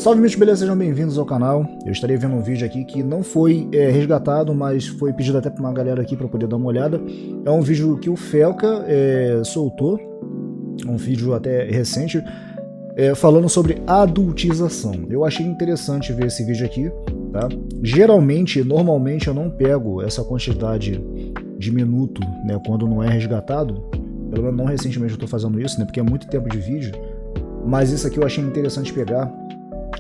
Salve meus beleza, sejam bem-vindos ao canal. Eu estarei vendo um vídeo aqui que não foi resgatado, mas foi pedido até para uma galera aqui para poder dar uma olhada. É um vídeo que o Felca soltou, um vídeo até recente, falando sobre adultização. Eu achei interessante ver esse vídeo aqui, tá? Normalmente eu não pego essa quantidade de minuto, né, quando não é resgatado. Pelo menos não recentemente eu estou fazendo isso, né, porque é muito tempo de vídeo. Mas isso aqui eu achei interessante pegar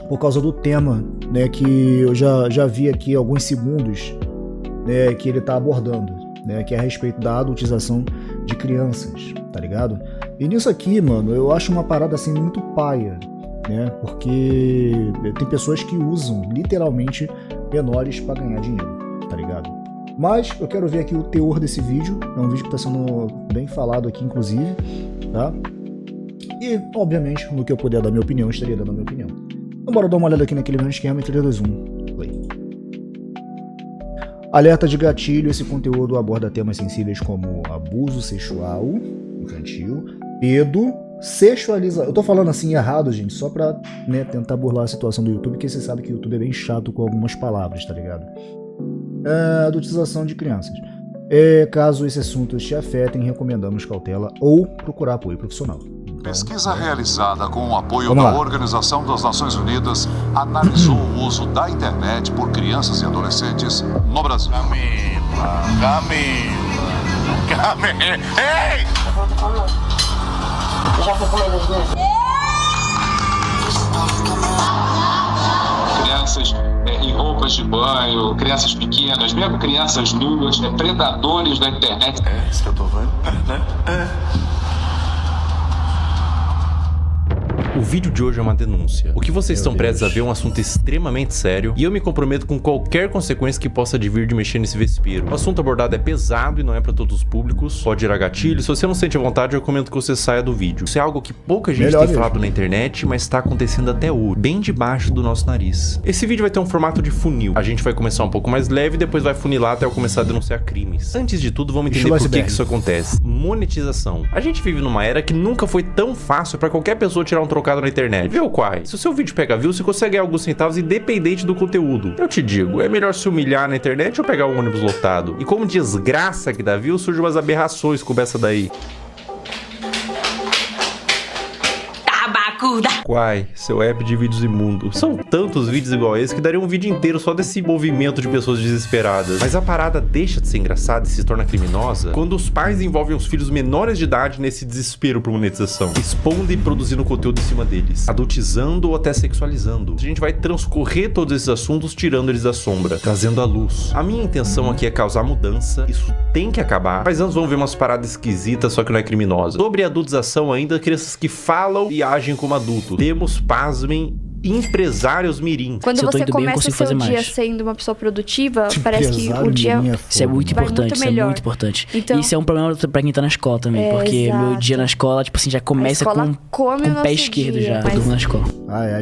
por causa do tema, né, que eu já vi aqui alguns segundos, né, que ele está abordando, né, que é a respeito da adultização de crianças, tá ligado? E nisso aqui, mano, eu acho uma parada assim muito paia, né, porque tem pessoas que usam literalmente menores para ganhar dinheiro, tá ligado? Mas eu quero ver aqui o teor desse vídeo, é um vídeo que está sendo bem falado aqui, inclusive, tá? E, obviamente, no que eu puder dar minha opinião, estaria dando a minha opinião. Então bora dar uma olhada aqui naquele mesmo esquema, 3, 2, 1, play. Alerta de gatilho, esse conteúdo aborda temas sensíveis como abuso sexual infantil, sexualização. Eu tô falando assim errado, gente, só pra, né, tentar burlar a situação do YouTube, porque você sabe que o YouTube é bem chato com algumas palavras, tá ligado? Adultização de crianças. Caso esses assuntos te afetem, recomendamos cautela ou procurar apoio profissional. Pesquisa realizada com o apoio da Organização das Nações Unidas analisou o uso da internet por crianças e adolescentes no Brasil. Camila! Ei! Já foi comer os dois? Crianças em roupas de banho, crianças pequenas, mesmo crianças nuas, predadores da internet. É isso que eu tô vendo, né? O vídeo de hoje é uma denúncia. O que vocês estão prestes a ver é um assunto extremamente sério e eu me comprometo com qualquer consequência que possa advir de mexer nesse vespeiro. O assunto abordado é pesado e não é para todos os públicos, pode gerar gatilho. Se você não sente a vontade, eu recomendo que você saia do vídeo. Isso é algo que pouca gente tem falado na internet, mas está acontecendo até hoje, bem debaixo do nosso nariz. Esse vídeo vai ter um formato de funil. A gente vai começar um pouco mais leve e depois vai funilar até eu começar a denunciar crimes. Antes de tudo, vamos entender por que isso acontece. Monetização. A gente vive numa era que nunca foi tão fácil para qualquer pessoa tirar um trocado na internet. Viu, Quai? Se o seu vídeo pega view, você consegue ganhar alguns centavos independente do conteúdo. Eu te digo, é melhor se humilhar na internet ou pegar um ônibus lotado. E como desgraça que dá view, surgem umas aberrações como essa daí. Quai, seu app de vídeos imundo. São tantos vídeos igual esse que daria um vídeo inteiro só desse movimento de pessoas desesperadas. Mas a parada deixa de ser engraçada e se torna criminosa quando os pais envolvem os filhos menores de idade nesse desespero por monetização, expondo e produzindo conteúdo em cima deles, adultizando ou até sexualizando. A gente vai transcorrer todos esses assuntos tirando eles da sombra, trazendo à luz. A minha intenção aqui é causar mudança, isso tem que acabar, mas antes vamos ver umas paradas esquisitas, só que não é criminosa. Sobre a adultização ainda, crianças que falam e agem como adulto. Temos, pasmem, empresários mirim. Quando você começa o seu dia sendo uma pessoa produtiva, parece que o dia isso é muito importante, isso é muito importante. Então, isso é um problema pra quem tá na escola também, porque meu dia na escola, tipo assim, já começa com o pé esquerdo já, eu durmo na escola.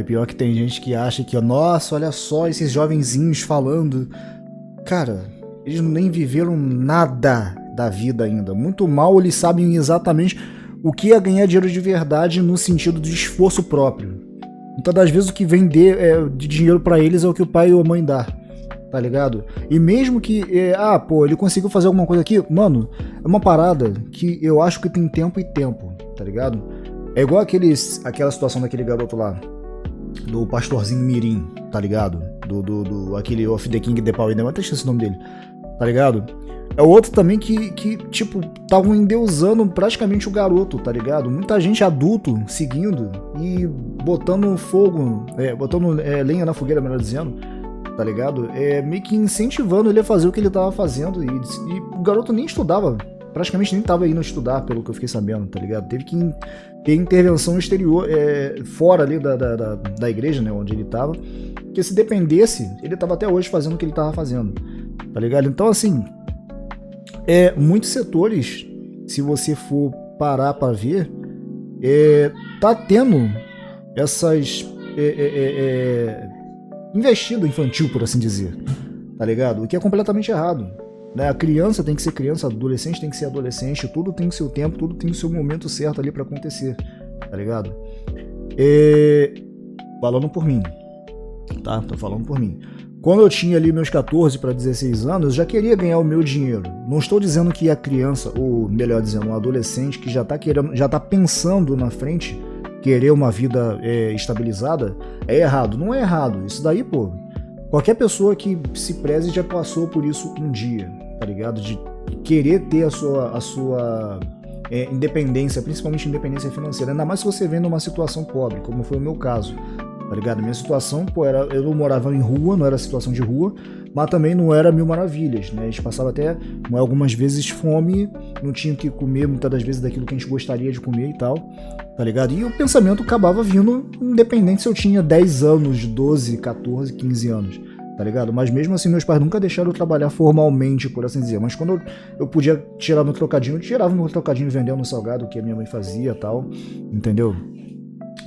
Pior que tem gente que acha que, nossa, olha só esses jovenzinhos falando. Cara, eles nem viveram nada da vida ainda. Muito mal eles sabem exatamente o que é ganhar dinheiro de verdade no sentido de esforço próprio. Muitas das vezes o que vem de dinheiro pra eles é o que o pai ou a mãe dá, tá ligado? E mesmo que, ele conseguiu fazer alguma coisa aqui, mano, é uma parada que eu acho que tem tempo e tempo, tá ligado? É igual aquela situação daquele garoto lá, do pastorzinho mirim, tá ligado? Aquele Of the King, The Power, eu até esqueci o nome dele, tá ligado? É outro também que tipo, estavam endeusando praticamente o garoto, tá ligado? Muita gente adulto seguindo e botando fogo, botando lenha na fogueira, melhor dizendo, tá ligado? Meio que incentivando ele a fazer o que ele tava fazendo. E o garoto nem estudava, praticamente nem tava indo estudar, pelo que eu fiquei sabendo, tá ligado? Teve que ter intervenção exterior, fora ali da igreja, né, onde ele tava. Porque se dependesse, ele tava até hoje fazendo o que ele tava fazendo, tá ligado? Então, assim, muitos setores, se você for parar para ver, tá tendo essas investida infantil, por assim dizer, tá ligado? O que é completamente errado, né? A criança tem que ser criança, adolescente tem que ser adolescente, tudo tem o seu tempo, tudo tem o seu momento certo ali para acontecer, tá ligado? Falando por mim, tá? Tô falando por mim. Quando eu tinha ali meus 14 para 16 anos, eu já queria ganhar o meu dinheiro. Não estou dizendo que a criança, ou melhor dizendo, um adolescente que já tá pensando na frente, querer uma vida estabilizada, é errado. Não é errado. Isso daí, pô, qualquer pessoa que se preze já passou por isso um dia, tá ligado? De querer ter a sua independência, principalmente independência financeira. Ainda mais se você vem numa situação pobre, como foi o meu caso. Tá ligado? Minha situação, pô, eu não morava em rua, não era situação de rua, mas também não era mil maravilhas, né? A gente passava até algumas vezes fome, não tinha o que comer muitas das vezes daquilo que a gente gostaria de comer e tal, tá ligado? E o pensamento acabava vindo independente se eu tinha 10 anos, 12, 14, 15 anos, tá ligado? Mas mesmo assim meus pais nunca deixaram eu trabalhar formalmente, por assim dizer, mas quando eu podia tirar meu trocadinho, eu tirava meu trocadinho vendendo no salgado, que a minha mãe fazia e tal, entendeu?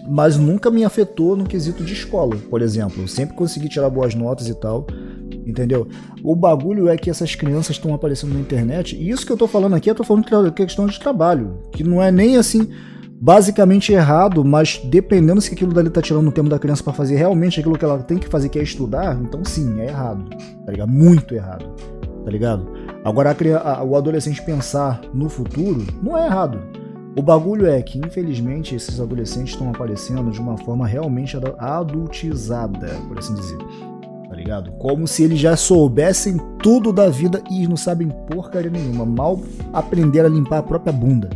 Mas nunca me afetou no quesito de escola, por exemplo. Eu sempre consegui tirar boas notas e tal, entendeu? O bagulho é que essas crianças estão aparecendo na internet, e isso que eu tô falando aqui, eu tô falando de questão de trabalho, que não é nem assim, basicamente errado, mas dependendo se aquilo dali tá tirando o tempo da criança pra fazer realmente aquilo que ela tem que fazer, que é estudar, então sim, é errado, tá ligado? Muito errado, tá ligado? Agora, o adolescente pensar no futuro, não é errado. O bagulho é que, infelizmente, esses adolescentes estão aparecendo de uma forma realmente adultizada, por assim dizer, tá ligado? Como se eles já soubessem tudo da vida e não sabem porcaria nenhuma, mal aprenderam a limpar a própria bunda.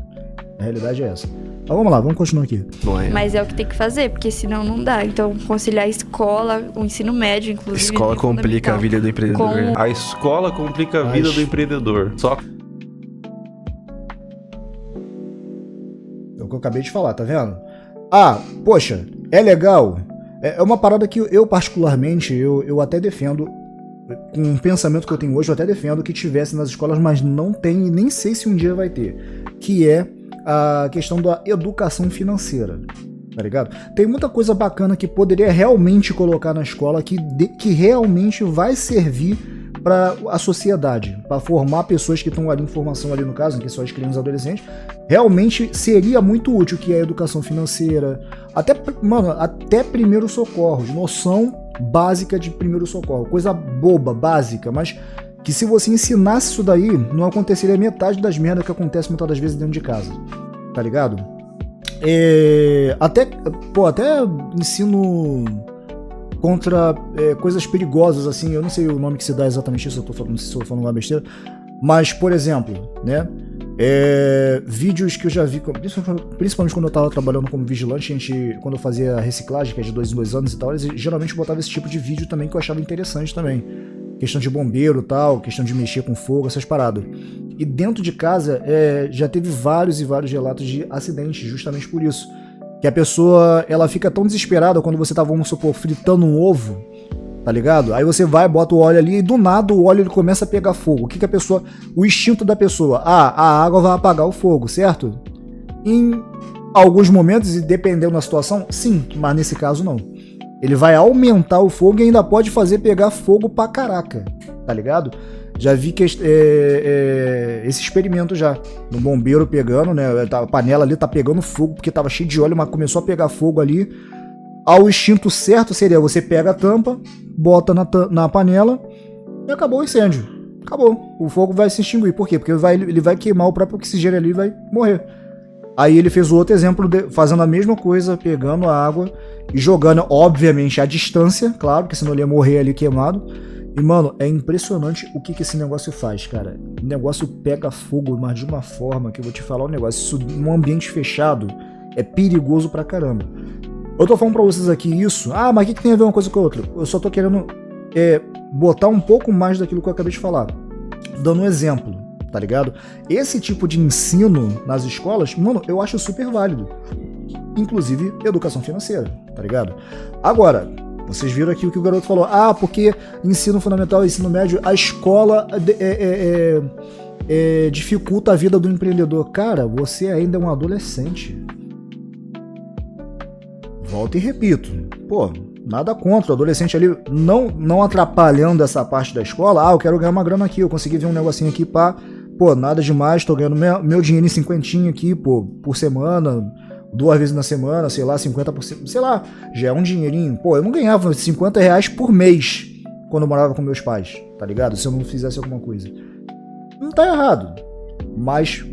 A realidade é essa. Mas vamos lá, vamos continuar aqui. Mas é o que tem que fazer, porque senão não dá. Então, conciliar a escola, o ensino médio, inclusive. Escola complica a vida do empreendedor. A escola complica a vida do empreendedor. Só que eu acabei de falar, tá vendo? Ah, poxa, é legal. É uma parada que eu particularmente, eu até defendo, com o pensamento que eu tenho hoje, eu até defendo que tivesse nas escolas, mas não tem e nem sei se um dia vai ter, que é a questão da educação financeira, tá ligado? Tem muita coisa bacana que poderia realmente colocar na escola que realmente vai servir para a sociedade, para formar pessoas que estão ali em formação ali no caso, que são as crianças e adolescentes, realmente seria muito útil, que é a educação financeira, até primeiro socorro, noção básica de primeiro socorro, coisa boba, básica, mas que se você ensinasse isso daí, não aconteceria metade das merdas que acontece muitas das vezes dentro de casa, tá ligado? Até ensino contra coisas perigosas, assim, eu não sei o nome que se dá exatamente isso, eu tô falando, se eu tô falando uma besteira, mas, por exemplo, né, vídeos que eu já vi, principalmente quando eu tava trabalhando como vigilante, quando eu fazia a reciclagem, que é de 2 em 2 anos e tal, eles geralmente botavam esse tipo de vídeo também, que eu achava interessante também, questão de bombeiro e tal, questão de mexer com fogo, essas paradas. E dentro de casa, já teve vários e vários relatos de acidentes, justamente por isso. Que a pessoa, ela fica tão desesperada quando você tá, vamos supor, fritando um ovo, tá ligado? Aí você vai, bota o óleo ali e do nada o óleo ele começa a pegar fogo. O instinto da pessoa, a água vai apagar o fogo, certo? Em alguns momentos, e dependendo da situação, sim, mas nesse caso não. Ele vai aumentar o fogo e ainda pode fazer pegar fogo pra caraca, tá ligado? Já vi que esse experimento já, no bombeiro pegando, né, a panela ali tá pegando fogo porque tava cheio de óleo, mas começou a pegar fogo ali. Ao instinto certo seria, você pega a tampa, bota na panela e acabou o incêndio. Acabou, o fogo vai se extinguir. Por quê? Porque ele vai queimar o próprio oxigênio ali e vai morrer. Aí ele fez o outro exemplo, fazendo a mesma coisa, pegando a água e jogando, obviamente, à distância, claro, porque senão ele ia morrer ali queimado. E, mano, é impressionante o que esse negócio faz, cara. O negócio pega fogo, mas de uma forma que eu vou te falar um negócio. Isso, num ambiente fechado, é perigoso pra caramba. Eu tô falando pra vocês aqui isso. Ah, mas o que tem a ver uma coisa com a outra? Eu só tô querendo botar um pouco mais daquilo que eu acabei de falar. Dando um exemplo, tá ligado? Esse tipo de ensino nas escolas, mano, eu acho super válido. Inclusive, educação financeira, tá ligado? Agora, vocês viram aqui o que o garoto falou. Ah, porque ensino fundamental e ensino médio, a escola dificulta a vida do empreendedor. Cara, você ainda é um adolescente. Volto e repito. Pô, nada contra o adolescente ali não atrapalhando essa parte da escola. Ah, eu quero ganhar uma grana aqui, eu consegui ver um negocinho aqui, pá. Pô, nada demais, tô ganhando meu dinheiro em 50 aqui, pô, por semana. 2 vezes na semana, sei lá, 50%, sei lá, já é um dinheirinho. Pô, eu não ganhava R$50 por mês quando eu morava com meus pais, tá ligado? Se eu não fizesse alguma coisa. Não tá errado, mas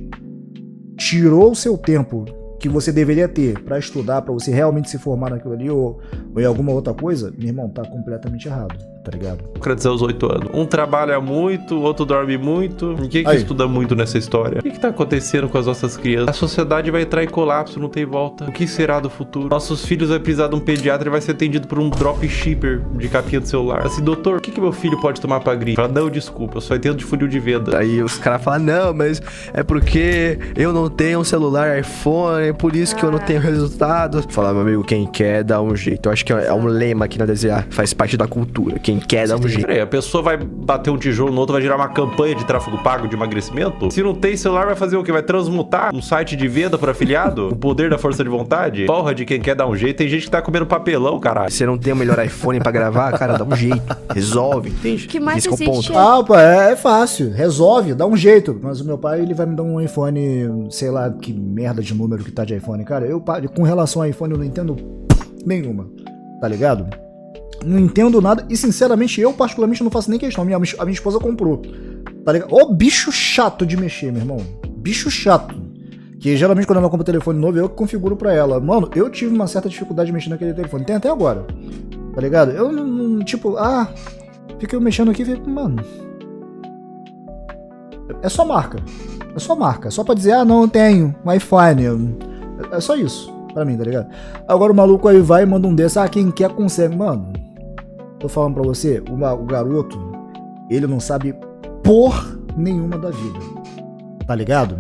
tirou o seu tempo que você deveria ter pra estudar, pra você realmente se formar naquilo ali ou em alguma outra coisa, meu irmão, tá completamente errado, tá ligado? Concretizar os 8 anos. Um trabalha muito, o outro dorme muito. Ninguém que estuda muito nessa história. O que tá acontecendo com as nossas crianças? A sociedade vai entrar em colapso, não tem volta. O que será do futuro? Nossos filhos vão precisar de um pediatra e vai ser atendido por um dropshipper de capinha do celular. Assim, doutor, o que meu filho pode tomar pra gripe? Fala, não, desculpa, eu só entendo de funil de venda. Aí os caras falam, não, mas é porque eu não tenho um celular iPhone, é por isso que eu não tenho resultado. Fala, meu amigo, quem quer dá um jeito. Eu acho que é um lema aqui na DZA, faz parte da cultura. Quem quer dá um jeito. Peraí, a pessoa vai bater um tijolo no outro, vai gerar uma campanha de tráfego pago de emagrecimento? Se não tem celular, vai fazer o quê? Vai transmutar um site de venda para afiliado? O poder da força de vontade? Porra de quem quer dar um jeito. Tem gente que tá comendo papelão, caralho. Você não tem o melhor iPhone pra gravar? Cara, dá um jeito. Resolve. O que mais existe? Ponto. Pô, é fácil. Resolve, dá um jeito. Mas o meu pai, ele vai me dar um iPhone, sei lá, que merda de número que tá de iPhone. Cara, eu, com relação ao iPhone, eu não entendo nenhuma. Tá ligado? Não entendo nada. E, sinceramente, eu, particularmente, não faço nem questão. A minha esposa comprou. Tá ligado? Ô, bicho chato de mexer, meu irmão. Bicho chato. Que, geralmente, quando ela compra telefone novo, eu que configuro pra ela. Mano, eu tive uma certa dificuldade de mexer naquele telefone. Tem até agora. Tá ligado? Eu não, tipo, fiquei mexendo aqui e falei, mano... É só marca. É só marca. É só pra dizer, não, eu tenho um iPhone. É só isso. Pra mim, tá ligado? Agora o maluco aí vai e manda um desses. Quem quer consegue. Mano, tô falando pra você, o garoto, ele não sabe por nenhuma da vida. Tá ligado?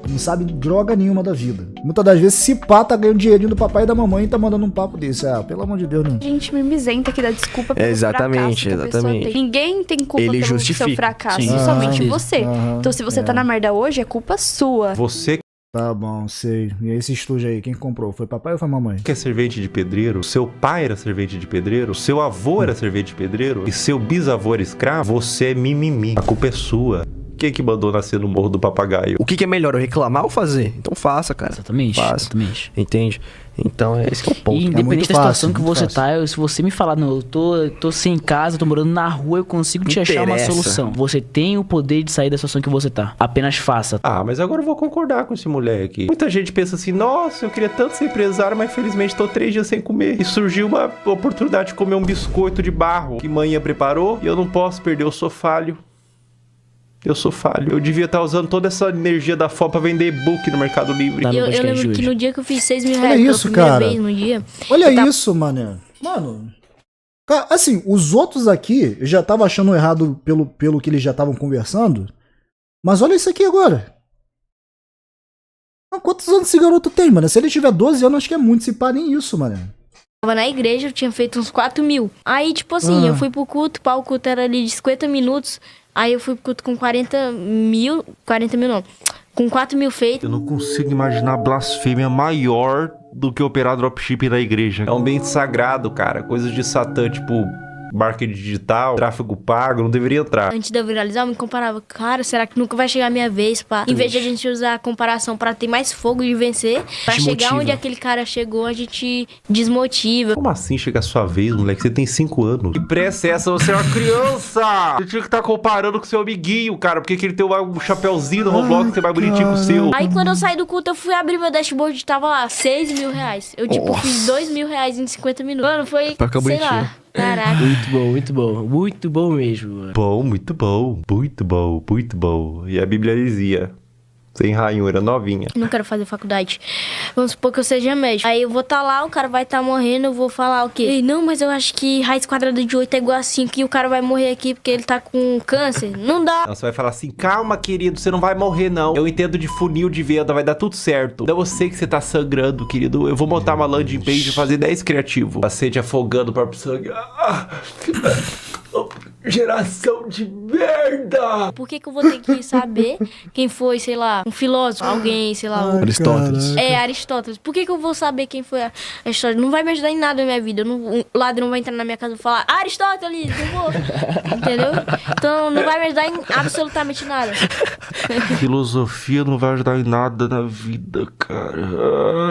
Não sabe droga nenhuma da vida. Muitas das vezes, se pá, tá ganhando dinheirinho do papai e da mamãe e tá mandando um papo desse. Pelo amor de Deus, não. Gente mimizenta que dá desculpa pelo exatamente. Tem. Ninguém tem culpa pelo seu fracasso, somente você. Então, se você tá na merda hoje, é culpa sua. Você... Tá bom, sei. E esse estúdio aí, quem comprou? Foi papai ou foi mamãe? Que é servente de pedreiro? Seu pai era servente de pedreiro? Seu avô era servente de pedreiro? E seu bisavô era escravo? Você é mimimi. A culpa é sua. Quem que mandou nascer no Morro do Papagaio? O que é melhor, eu reclamar ou fazer? Então faça, cara. Exatamente. Faça. Exatamente. Entende? Então, esse que é o ponto. E independente da situação que você tá, se você me falar, não, eu tô sem casa, tô morando na rua, eu consigo te achar uma solução. Você tem o poder de sair da situação que você tá. Apenas faça. Mas agora eu vou concordar com esse moleque. Muita gente pensa assim, nossa, eu queria tanto ser empresário, mas infelizmente tô 3 dias sem comer. E surgiu uma oportunidade de comer um biscoito de barro que manhã preparou e eu não posso perder, eu sou falho. Eu sou falho. Eu devia estar usando toda essa energia da fome pra vender e-book no Mercado Livre. Eu lembro que no dia que eu fiz 6 mil reais pela primeira vez no dia... Olha isso, mané. Mano... Cara, assim, os outros aqui, eu já tava achando errado pelo que eles já estavam conversando. Mas olha isso aqui agora. Quantos anos esse garoto tem, mano? Se ele tiver 12 anos, acho que é muito. Se pá, nem isso, mano. Tava na igreja, eu tinha feito uns 4 mil. Aí, tipo assim, eu fui pro culto, o culto era ali de 50 minutos... Aí eu fui pro culto com 40 mil não, com 4 mil feitos. Eu não consigo imaginar blasfêmia maior do que operar dropshipping na igreja. É um ambiente sagrado, cara, coisas de Satã, tipo... marketing digital, tráfego pago, não deveria entrar. Antes de eu viralizar, eu me comparava, cara, será que nunca vai chegar a minha vez, pá? Em vez de a gente usar a comparação pra ter mais fogo de vencer, pra chegar onde aquele cara chegou, a gente desmotiva. Como assim chegar a sua vez, moleque? Você tem 5 anos. Que pressa é essa? Você é uma criança! Você tinha que estar comparando com seu amiguinho, cara, porque ele tem um chapéuzinho no Roblox que é mais bonitinho que o seu. Aí quando eu saí do culto, eu fui abrir meu dashboard e tava lá, 6 mil reais. Eu, tipo, fiz 2 mil reais em 50 minutos. Mano, foi, sei lá. Caraca. Muito bom, muito bom. Muito bom mesmo, mano. Bom, muito bom. Muito bom, muito bom. E a Bíblia dizia... Sem ranhura, novinha. Não quero fazer faculdade. Vamos supor que eu seja médico. Aí eu vou estar lá, o cara vai estar morrendo, eu vou falar o quê? Ei, não, mas eu acho que raiz quadrada de 8 é igual a 5 e o cara vai morrer aqui porque ele tá com câncer. Não dá. Não, você vai falar assim, calma, querido, você não vai morrer, não. Eu entendo de funil de venda, vai dar tudo certo. Não, eu sei que você tá sangrando, querido. Eu vou montar uma landing page e fazer 10 criativo. Paciente afogando o próprio sangue. Geração de merda! Por que eu vou ter que saber quem foi, sei lá, um filósofo, alguém, sei lá, Aristóteles. Aristóteles. Por que eu vou saber quem foi Aristóteles? Não vai me ajudar em nada na minha vida. Um ladrão vai entrar na minha casa e falar, Aristóteles, eu vou. Entendeu? Então não vai me ajudar em absolutamente nada. Filosofia não vai ajudar em nada na vida, cara.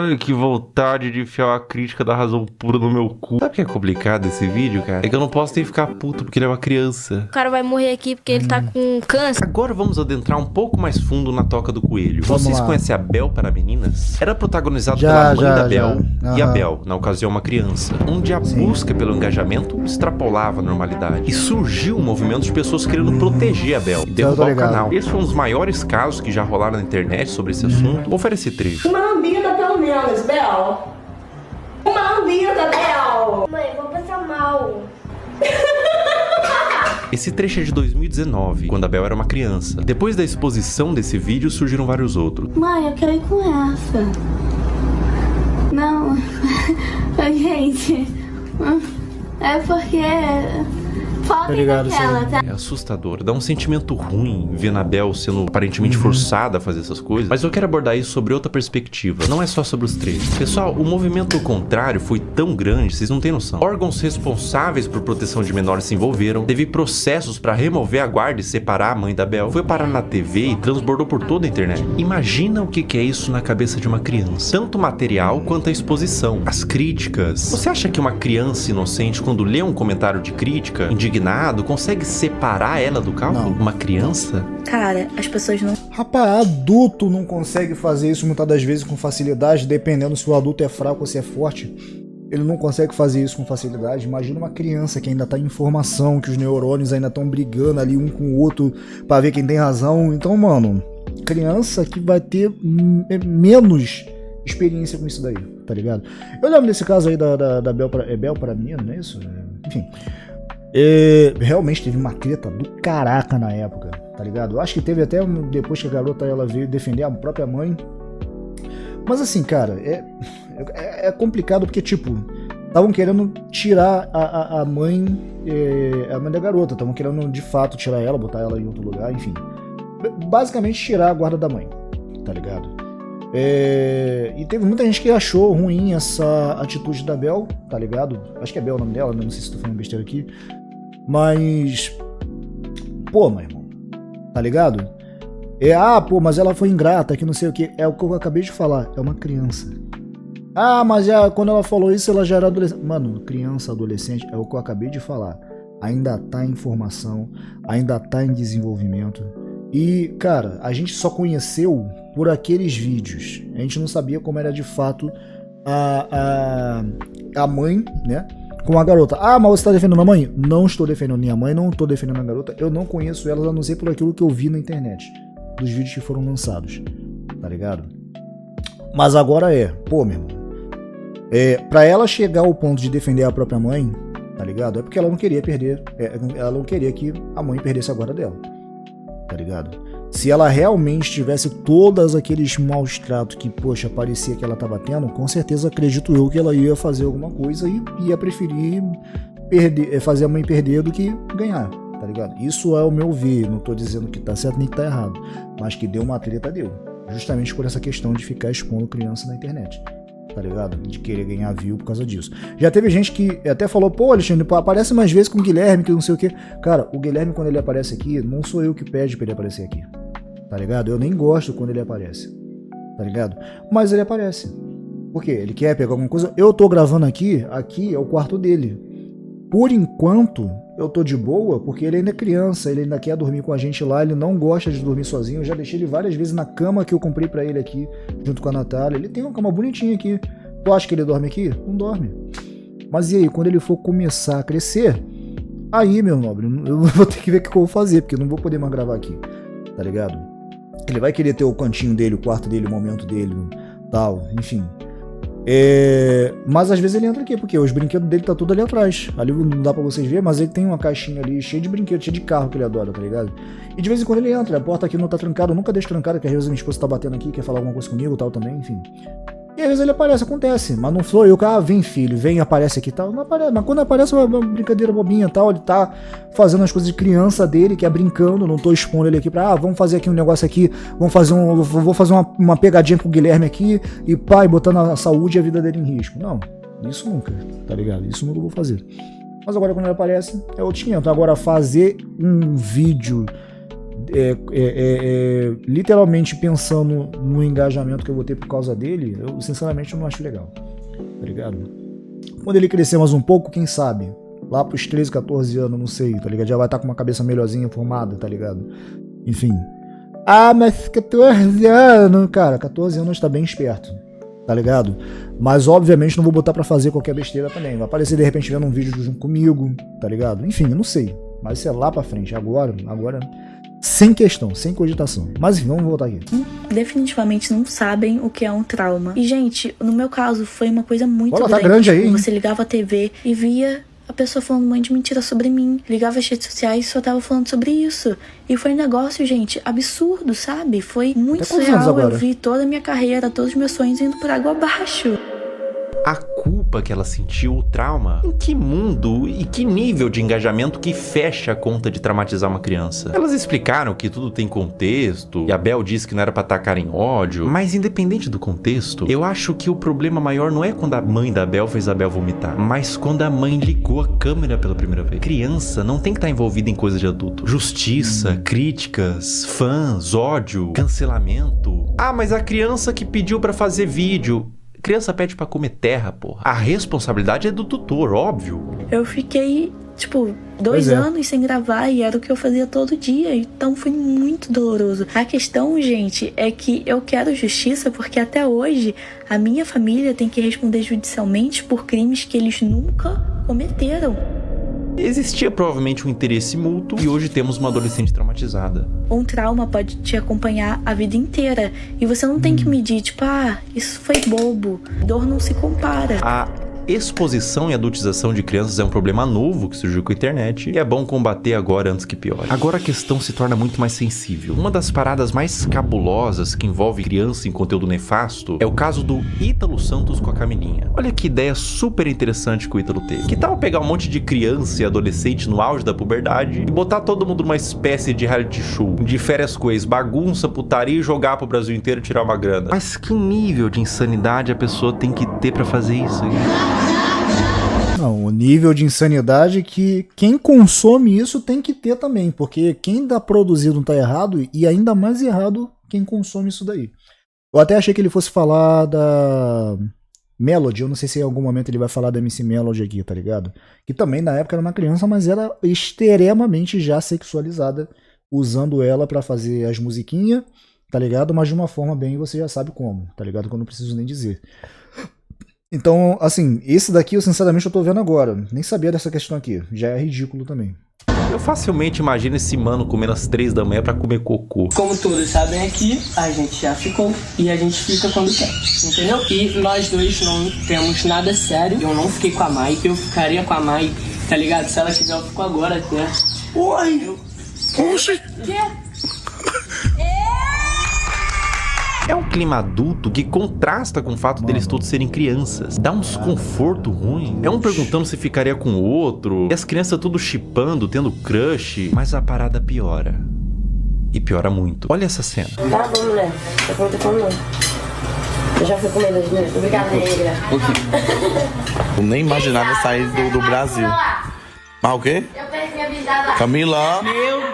Ai, que vontade de enfiar uma crítica da razão pura no meu cu. Sabe o que é complicado esse vídeo, cara? É que eu não posso nem ficar puto porque ele é uma criança. O cara vai morrer aqui porque ele tá com câncer. Agora vamos adentrar um pouco mais fundo na Toca do Coelho. Vocês conhecem a Bel para Meninas? Era protagonizado pela mãe da Bel e a Bel, na ocasião uma criança, onde a busca pelo engajamento extrapolava a normalidade. E surgiu um movimento de pessoas querendo proteger a Bel e derrubar o canal. Esse foi um dos maiores casos que já rolaram na internet sobre esse assunto. Vou oferecer trecho. Uma lambida pelo menos, Bel. Uma lambida, Bel. Mãe, vou passar mal. Esse trecho é de 2019, quando a Bel era uma criança. Depois da exposição desse vídeo, surgiram vários outros. Mãe, eu quero ir com essa. Não, gente, é porque falta daquela, tá? É assustador, dá um sentimento ruim ver a Bel sendo aparentemente forçada a fazer essas coisas. Mas eu quero abordar isso sobre outra perspectiva, não é só sobre os trechos. Pessoal, o movimento contrário foi tão grande, vocês não têm noção. Órgãos responsáveis por proteção de menores se envolveram, teve processos pra remover a guarda e separar a mãe da Bel, foi parar na TV e transbordou por toda a internet. Imagina o que é isso na cabeça de uma criança. Tanto o material quanto a exposição, as críticas. Você acha que uma criança inocente, quando lê um comentário de crítica, indignado, consegue separar ela do cálculo? Não. Uma criança? Cara, as pessoas não... Rapaz, adulto não consegue fazer isso muitas das vezes com facilidade, dependendo se o adulto é fraco ou se é forte. Ele não consegue fazer isso com facilidade. Imagina uma criança que ainda tá em formação, que os neurônios ainda estão brigando ali um com o outro pra ver quem tem razão. Então, mano, criança que vai ter menos experiência com isso daí, tá ligado? Eu lembro desse caso aí da Bel para mim, não é isso? Enfim... realmente teve uma treta do caraca na época, tá ligado? Eu acho que teve até depois que a garota ela veio defender a própria mãe. Mas assim, cara, é complicado porque, tipo, estavam querendo tirar a mãe da garota, estavam querendo de fato tirar ela, botar ela em outro lugar, enfim. Basicamente tirar a guarda da mãe, tá ligado? E teve muita gente que achou ruim essa atitude da Bel, tá ligado? Acho que é Bel o nome dela, não sei se tô falando besteira aqui. Mas, pô, meu irmão, tá ligado? Pô, mas ela foi ingrata, que não sei o que. É o que eu acabei de falar, é uma criança. Mas quando ela falou isso, ela já era adolescente. Mano, criança, adolescente, é o que eu acabei de falar. Ainda tá em formação, ainda tá em desenvolvimento. E, cara, a gente só conheceu por aqueles vídeos. A gente não sabia como era de fato a mãe, né? Com a garota. Mas você tá defendendo a mãe? Não estou defendendo nem a mãe, não estou defendendo a garota. Eu não conheço elas, a não ser por aquilo que eu vi na internet. Dos vídeos que foram lançados. Tá ligado? Mas agora pô, meu irmão. Pra ela chegar ao ponto de defender a própria mãe, tá ligado? É porque ela não queria perder. Ela não queria que a mãe perdesse a guarda dela. Tá ligado? Se ela realmente tivesse todos aqueles maus tratos que, poxa, parecia que ela tava tendo, com certeza acredito eu que ela ia fazer alguma coisa e ia preferir fazer a mãe perder do que ganhar, tá ligado? Isso é o meu ver, não tô dizendo que tá certo nem que tá errado, mas que deu uma treta, deu. Justamente por essa questão de ficar expondo criança na internet, tá ligado? De querer ganhar view por causa disso. Já teve gente que até falou, pô, Alexandre, aparece mais vezes com o Guilherme, que não sei o que. Cara, o Guilherme, quando ele aparece aqui, não sou eu que pede pra ele aparecer aqui. Tá ligado? Eu nem gosto quando ele aparece. Tá ligado? Mas ele aparece. Por quê? Ele quer pegar alguma coisa. Eu tô gravando aqui é o quarto dele. Por enquanto, eu tô de boa, porque ele ainda é criança, ele ainda quer dormir com a gente lá, ele não gosta de dormir sozinho. Eu já deixei ele várias vezes na cama que eu comprei pra ele aqui, junto com a Natália. Ele tem uma cama bonitinha aqui. Tu acha que ele dorme aqui? Não dorme. Mas e aí, quando ele for começar a crescer, aí, meu nobre, eu vou ter que ver o que eu vou fazer, porque eu não vou poder mais gravar aqui. Tá ligado? Ele vai querer ter o cantinho dele, o quarto dele, o momento dele, tal, enfim. Mas às vezes ele entra aqui, porque os brinquedos dele tá tudo ali atrás. Ali não dá pra vocês verem, mas ele tem uma caixinha ali cheia de brinquedos, cheia de carro que ele adora, tá ligado? E de vez em quando ele entra, a porta aqui não tá trancada, eu nunca deixo trancada, porque às vezes minha esposa tá batendo aqui, quer falar alguma coisa comigo, tal, também, enfim. E às vezes ele aparece, acontece, mas não foi eu que, vem filho, vem, aparece aqui e tal, não aparece, mas quando aparece é uma brincadeira bobinha e tal, ele tá fazendo as coisas de criança dele, que é brincando, não tô expondo ele aqui pra, vamos fazer aqui um negócio aqui, vou fazer uma pegadinha com o Guilherme aqui, e pai, botando a saúde e a vida dele em risco. Não, isso nunca, tá ligado? Isso nunca vou fazer. Mas agora quando ele aparece, é outro 500. Agora fazer um vídeo literalmente pensando no engajamento que eu vou ter por causa dele, eu sinceramente não acho legal, tá ligado? Quando ele crescer mais um pouco, quem sabe, lá pros 13, 14 anos, não sei, tá ligado? Já vai estar com uma cabeça melhorzinha, formada, tá ligado? Enfim. Mas 14 anos, cara, 14 anos tá bem esperto, tá ligado? Mas obviamente não vou botar pra fazer qualquer besteira também, vai aparecer de repente vendo um vídeo junto comigo, tá ligado? Enfim, eu não sei, mas isso é lá pra frente, agora... Sem questão, sem cogitação. Mas enfim, vamos voltar aqui. Definitivamente não sabem o que é um trauma. E, gente, no meu caso, foi uma coisa muito grande. Tá grande aí, hein? Você ligava a TV e via a pessoa falando um monte de mentira sobre mim. Ligava as redes sociais e só tava falando sobre isso. E foi um negócio, gente, absurdo, sabe? Foi muito surreal. Eu vi toda a minha carreira, todos os meus sonhos indo por água abaixo. A culpa que ela sentiu, o trauma, em que mundo e que nível de engajamento que fecha a conta de traumatizar uma criança? Elas explicaram que tudo tem contexto, e a Bel disse que não era pra atacar em ódio, mas independente do contexto, eu acho que o problema maior não é quando a mãe da Bel fez a Bel vomitar, mas quando a mãe ligou a câmera pela primeira vez. Criança não tem que estar envolvida em coisa de adulto. Justiça, críticas, fãs, ódio, cancelamento. Mas a criança que pediu pra fazer vídeo... Criança pede pra comer terra, porra. A responsabilidade é do tutor, óbvio. Eu fiquei, 2 anos sem gravar e era o que eu fazia todo dia. Então foi muito doloroso. A questão, gente, é que eu quero justiça porque até hoje a minha família tem que responder judicialmente por crimes que eles nunca cometeram. Existia provavelmente um interesse mútuo e hoje temos uma adolescente traumatizada. Um trauma pode te acompanhar a vida inteira e você não tem que medir, isso foi bobo. Dor não se compara. A exposição e adultização de crianças é um problema novo que surgiu com a internet e é bom combater agora antes que piore. Agora a questão se torna muito mais sensível. Uma das paradas mais cabulosas que envolve criança em conteúdo nefasto é o caso do Ítalo Santos com a Camilinha. Olha que ideia super interessante que o Ítalo teve. Que tal pegar um monte de criança e adolescente no auge da puberdade e botar todo mundo numa espécie de reality show, de férias com ex, bagunça, putaria e jogar pro Brasil inteiro e tirar uma grana? Mas que nível de insanidade a pessoa tem que ter pra fazer isso? Não, o nível de insanidade que quem consome isso tem que ter também, porque quem dá produzido não tá errado e ainda mais errado quem consome isso daí. Eu até achei que ele fosse falar da Melody, eu não sei se em algum momento ele vai falar da MC Melody aqui, tá ligado? Que também na época era uma criança, mas era extremamente já sexualizada, usando ela pra fazer as musiquinhas, tá ligado? Mas de uma forma bem, você já sabe como, tá ligado? Que eu não preciso nem dizer. Então, assim, esse daqui eu sinceramente eu tô vendo agora. Nem sabia dessa questão aqui. Já é ridículo também. Eu facilmente imagino esse mano comendo às 3 da manhã pra comer cocô. Como todos sabem aqui, a gente já ficou e a gente fica quando quer, entendeu? E nós dois não temos nada sério. Eu não fiquei com a Mai, eu ficaria com a Mai, tá ligado? Se ela quiser, eu fico agora, né? Oi! Oxi! É um clima adulto que contrasta com o fato deles todos serem crianças. Dá um desconforto ruim. É um perguntando se ficaria com o outro. E as crianças tudo chipando, tendo crush. Mas a parada piora. E piora muito. Olha essa cena. Tá bom, mulher. Eu vou ter como não. Eu já fui comer 2 minutos. Obrigada, negra. Eu nem imaginava sair do Brasil. Mas o quê? Eu perdi a visada. Camila. Meu Deus.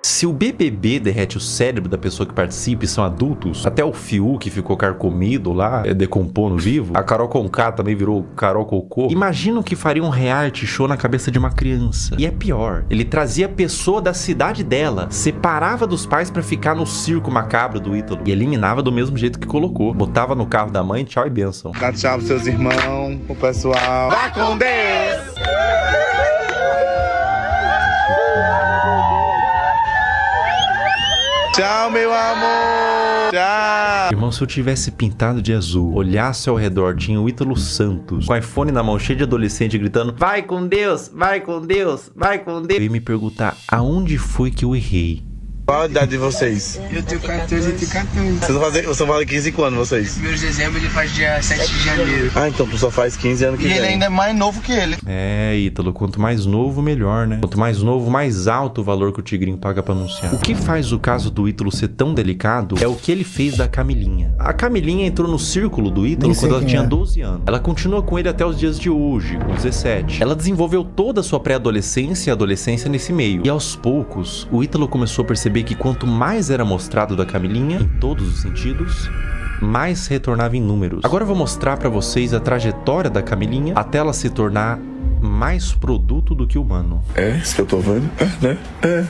Se o BBB derrete o cérebro da pessoa que participa e são adultos, até o Fiuk que ficou carcomido lá, decompondo vivo, a Carol Conká também virou Carol Cocô, imagina o que faria um reality show na cabeça de uma criança. E é pior, ele trazia a pessoa da cidade dela, separava dos pais pra ficar no circo macabro do Ítalo e eliminava do mesmo jeito que colocou. Botava no carro da mãe, tchau e bênção. Dá tchau pros seus irmãos, pro pessoal. Vá com Deus! Tchau, meu amor! Tchau! Irmão, se eu tivesse pintado de azul, olhasse ao redor, tinha o Ítalo Santos, com o iPhone na mão, cheio de adolescente, gritando: vai com Deus, vai com Deus, vai com Deus. Eu ia me perguntar, aonde foi que eu errei? Qual a idade de vocês? Eu tenho 14 e tenho 14. Vocês vão fazer 15 quando, vocês? 1º de dezembro, ele faz dia 7 de janeiro. Ah, então tu só faz 15 anos que vem. E ele ainda é mais novo que ele. É, Ítalo, quanto mais novo, melhor, né? Quanto mais novo, mais alto o valor que o Tigrinho paga pra anunciar. O que faz o caso do Ítalo ser tão delicado é o que ele fez da Camilinha. A Camilinha entrou no círculo do Ítalo quando ela tinha 12 anos. Ela continua com ele até os dias de hoje, com 17. Ela desenvolveu toda a sua pré-adolescência e adolescência nesse meio. E aos poucos, o Ítalo começou a perceber que quanto mais era mostrado da Camilinha, em todos os sentidos, mais retornava em números. Agora eu vou mostrar pra vocês a trajetória da Camilinha até ela se tornar mais produto do que humano. É, isso que eu tô vendo, né? É.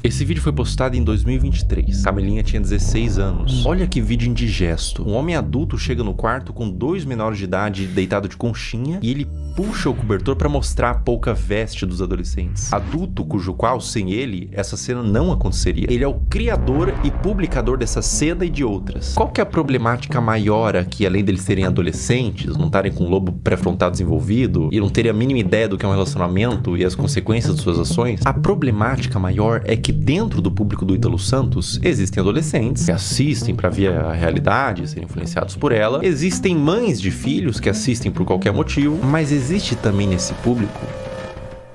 Esse vídeo foi postado em 2023. Camilinha tinha 16 anos. Olha que vídeo indigesto. Um homem adulto chega no quarto com 2 menores de idade deitado de conchinha e ele puxa o cobertor para mostrar a pouca veste dos adolescentes. Adulto cujo qual, sem ele, essa cena não aconteceria. Ele é o criador e publicador dessa cena e de outras. Qual que é a problemática maior aqui, além deles serem adolescentes, não estarem com o lobo pré-frontal desenvolvido e não terem a mínima ideia do que é um relacionamento e as consequências de suas ações? A problemática maior é que dentro do público do Ítalo Santos existem adolescentes que assistem para ver a realidade, serem influenciados por ela. Existem mães de filhos que assistem por qualquer motivo, mas existe também nesse público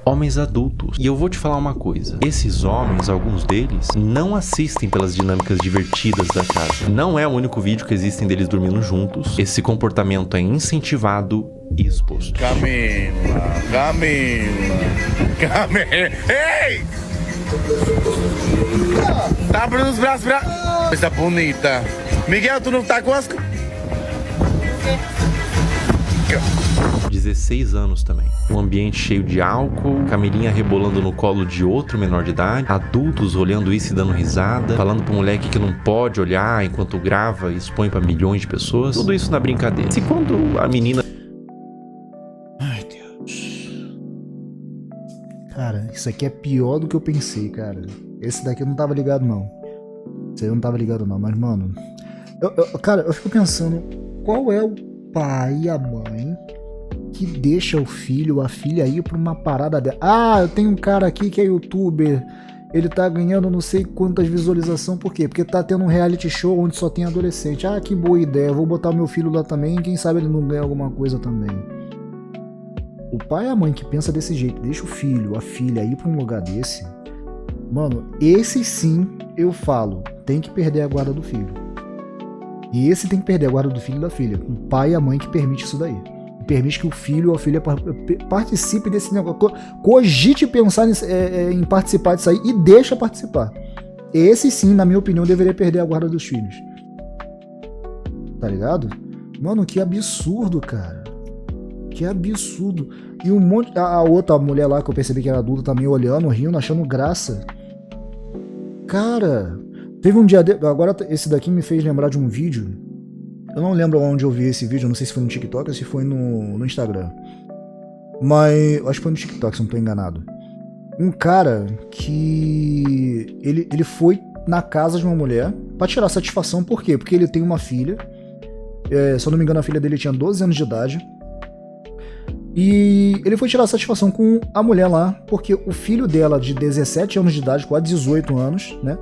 homens adultos. E eu vou te falar uma coisa. Esses homens, alguns deles, não assistem pelas dinâmicas divertidas da casa. Não é o único vídeo que existem deles dormindo juntos. Esse comportamento é incentivado e exposto. Camila. Ei! Tá abrindo os braços pra... Coisa bonita. Miguel, tu não tá com as... 16 anos também. Um ambiente cheio de álcool, Camilinha rebolando no colo de outro menor de idade, adultos olhando isso e dando risada, falando pro moleque que não pode olhar enquanto grava e expõe pra milhões de pessoas. Tudo isso na brincadeira. Se quando a menina... Ai, Deus. Cara, isso aqui é pior do que eu pensei, cara. Esse daqui eu não tava ligado, não. Esse aí eu não tava ligado, não. Mas, mano... Cara, eu fico pensando... Qual é o pai e a mãe que deixa o filho ou a filha ir pra uma parada dela? Ah, eu tenho um cara aqui que é youtuber, ele tá ganhando não sei quantas visualizações, por quê? Porque tá tendo um reality show onde só tem adolescente. Ah, que boa ideia, vou botar meu filho lá também, quem sabe ele não ganha alguma coisa também. O pai e a mãe que pensa desse jeito, deixa o filho ou a filha ir pra um lugar desse, mano, esse sim, eu falo, tem que perder a guarda do filho. E esse tem que perder a guarda do filho e da filha. O pai e a mãe que permite isso daí. Permite que o filho ou a filha participe desse negócio. Cogite pensar em participar disso aí e deixa participar. Esse sim, na minha opinião, deveria perder a guarda dos filhos. Tá ligado? Mano, que absurdo, cara. Que absurdo. E um monte... A outra mulher lá que eu percebi que era adulta também olhando, rindo, achando graça. Cara... Teve um dia... Agora esse daqui me fez lembrar de um vídeo. Eu não lembro onde eu vi esse vídeo. Eu não sei se foi no TikTok ou se foi no Instagram. Mas... acho que foi no TikTok, se não tô enganado. Um cara que... Ele foi na casa de uma mulher pra tirar satisfação. Por quê? Porque ele tem uma filha. Se eu não me engano, a filha dele tinha 12 anos de idade. E ele foi tirar satisfação com a mulher lá. Porque o filho dela, de 17 anos de idade, quase 18 anos, né?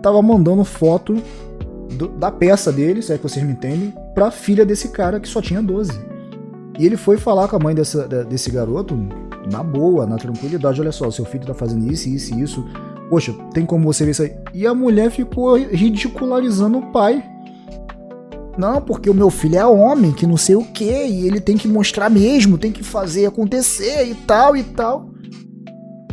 Tava mandando foto da peça dele, se é que vocês me entendem, pra filha desse cara que só tinha 12. E ele foi falar com a mãe desse garoto, na boa, na tranquilidade: olha só, seu filho tá fazendo isso, isso e isso. Poxa, tem como você ver isso aí? E a mulher ficou ridicularizando o pai. Não, porque o meu filho é homem, que não sei o que, e ele tem que mostrar mesmo, tem que fazer acontecer e tal e tal.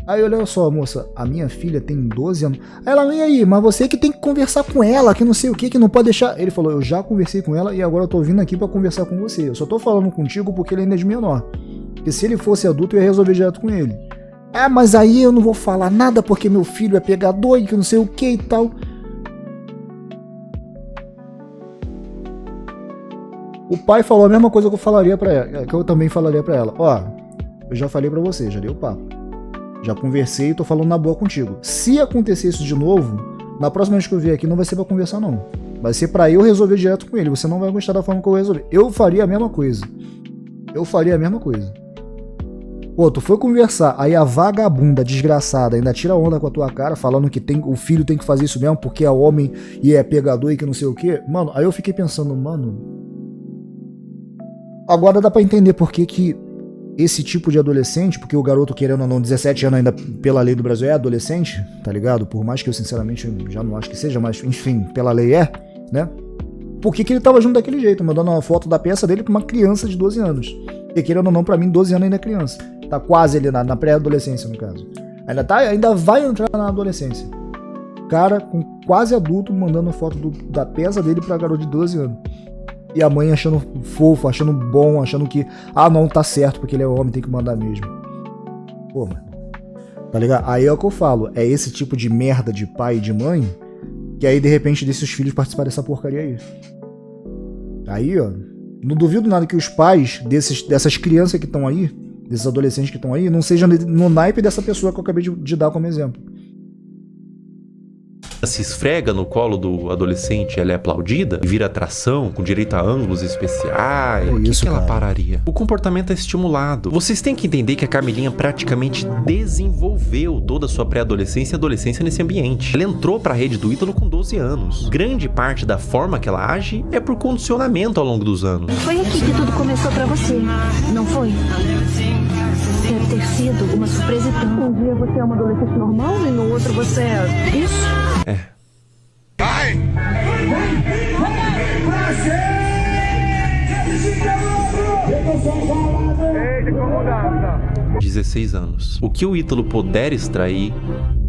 Aí olha só, moça, a minha filha tem 12 anos. Aí ela, e aí, mas você que tem que conversar com ela, que não sei o que não pode deixar... Ele falou, eu já conversei com ela e agora eu tô vindo aqui pra conversar com você. Eu só tô falando contigo porque ele ainda é de menor. Porque se ele fosse adulto, eu ia resolver direto com ele. Ah, mas aí eu não vou falar nada porque meu filho é pegador e que não sei o que e tal. O pai falou a mesma coisa que eu falaria pra ela, que eu também falaria pra ela. Ó, eu já falei pra você, já dei o papo. Já conversei e tô falando na boa contigo. Se acontecer isso de novo, na próxima vez que eu vier aqui não vai ser pra conversar, não. Vai ser pra eu resolver direto com ele. Você não vai gostar da forma que eu vou resolver. Eu faria a mesma coisa. Eu faria a mesma coisa. Pô, tu foi conversar, aí a vagabunda desgraçada ainda tira onda com a tua cara, falando que o filho tem que fazer isso mesmo, porque é homem e é pegador e que não sei o quê. Mano, aí eu fiquei pensando, mano... Agora dá pra entender por que esse tipo de adolescente, porque o garoto, querendo ou não, 17 anos ainda, pela lei do Brasil, é adolescente, tá ligado? Por mais que eu, sinceramente, já não acho que seja, mas, enfim, pela lei é, né? Por que ele tava junto daquele jeito, mandando uma foto da peça dele pra uma criança de 12 anos? Porque, querendo ou não, pra mim, 12 anos ainda é criança. Tá quase ali na pré-adolescência, no caso. Ainda vai entrar na adolescência. Cara com quase adulto mandando foto da peça dele pra garoto de 12 anos. E a mãe achando fofo, achando bom, achando que... Ah, não, tá certo, porque ele é homem, tem que mandar mesmo. Pô, mano. Tá ligado? Aí é o que eu falo. É esse tipo de merda de pai e de mãe que aí, de repente, deixa os filhos participar dessa porcaria aí. Aí, ó... Não duvido nada que os pais dessas crianças que estão aí, desses adolescentes que estão aí, não sejam no naipe dessa pessoa que eu acabei de dar como exemplo. Se esfrega no colo do adolescente, ela é aplaudida e vira atração, com direito a ângulos especiais. Por que ela pararia? O comportamento é estimulado. Vocês têm que entender que a Camilinha praticamente desenvolveu toda a sua pré-adolescência e adolescência nesse ambiente. Ela entrou pra rede do Ítalo com 12 anos. Grande parte da forma que ela age é por condicionamento ao longo dos anos. Foi aqui que tudo começou pra você, não foi? Deve ter sido uma surpresa tão. Um dia você é uma adolescente normal e no outro você é isso? É. Vai! 16 anos. O que o Ítalo puder extrair,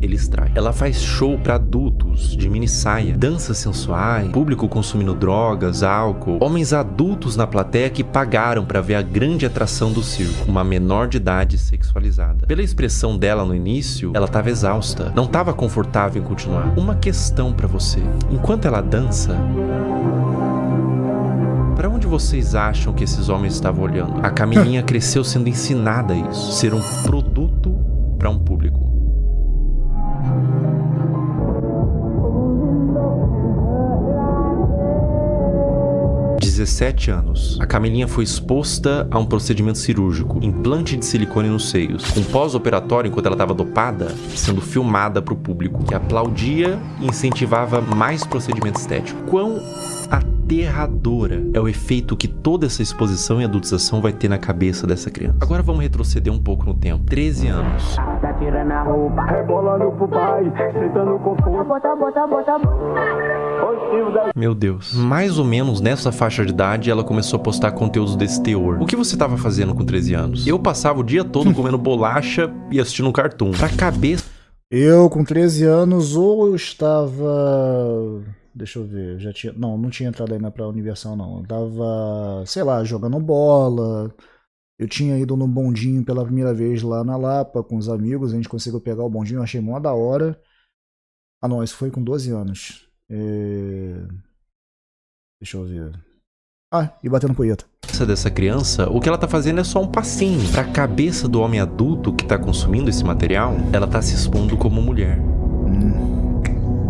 ele extrai. Ela faz show pra adultos, de mini saia, danças sensuais, público consumindo drogas, álcool, homens adultos na plateia que pagaram pra ver a grande atração do circo, uma menor de idade sexualizada. Pela expressão dela no início, ela tava exausta, não tava confortável em continuar. Uma questão pra você. Enquanto ela dança, pra onde vocês acham que esses homens estavam olhando? A Camilinha cresceu sendo ensinada a isso, ser um produto pra um público. Aos 17 anos, a Camilinha foi exposta a um procedimento cirúrgico, implante de silicone nos seios, com pós-operatório enquanto ela estava dopada, sendo filmada para o público, que aplaudia e incentivava mais procedimento estético. Quão aterradora é o efeito que toda essa exposição e adultização vai ter na cabeça dessa criança. Agora vamos retroceder um pouco no tempo. 13 anos. Tá tirando a roupa, rebolando pro pai, sentando com bota. Meu Deus. Mais ou menos nessa faixa de idade, ela começou a postar conteúdos desse teor. O que você estava fazendo com 13 anos? Eu passava o dia todo comendo bolacha e assistindo um cartoon. Pra cabeça... Eu, com 13 anos, ou eu estava... Deixa eu ver, já tinha... Não tinha entrado ainda pra Universal, não. Eu tava, sei lá, jogando bola. Eu tinha ido no bondinho pela primeira vez lá na Lapa com os amigos. A gente conseguiu pegar o bondinho, eu achei mó da hora. Ah, não, isso foi com 12 anos. Deixa eu ver. Ah, e batendo punheta. Dessa criança, o que ela tá fazendo é só um passinho. Pra cabeça do homem adulto que tá consumindo esse material, ela tá se expondo como mulher.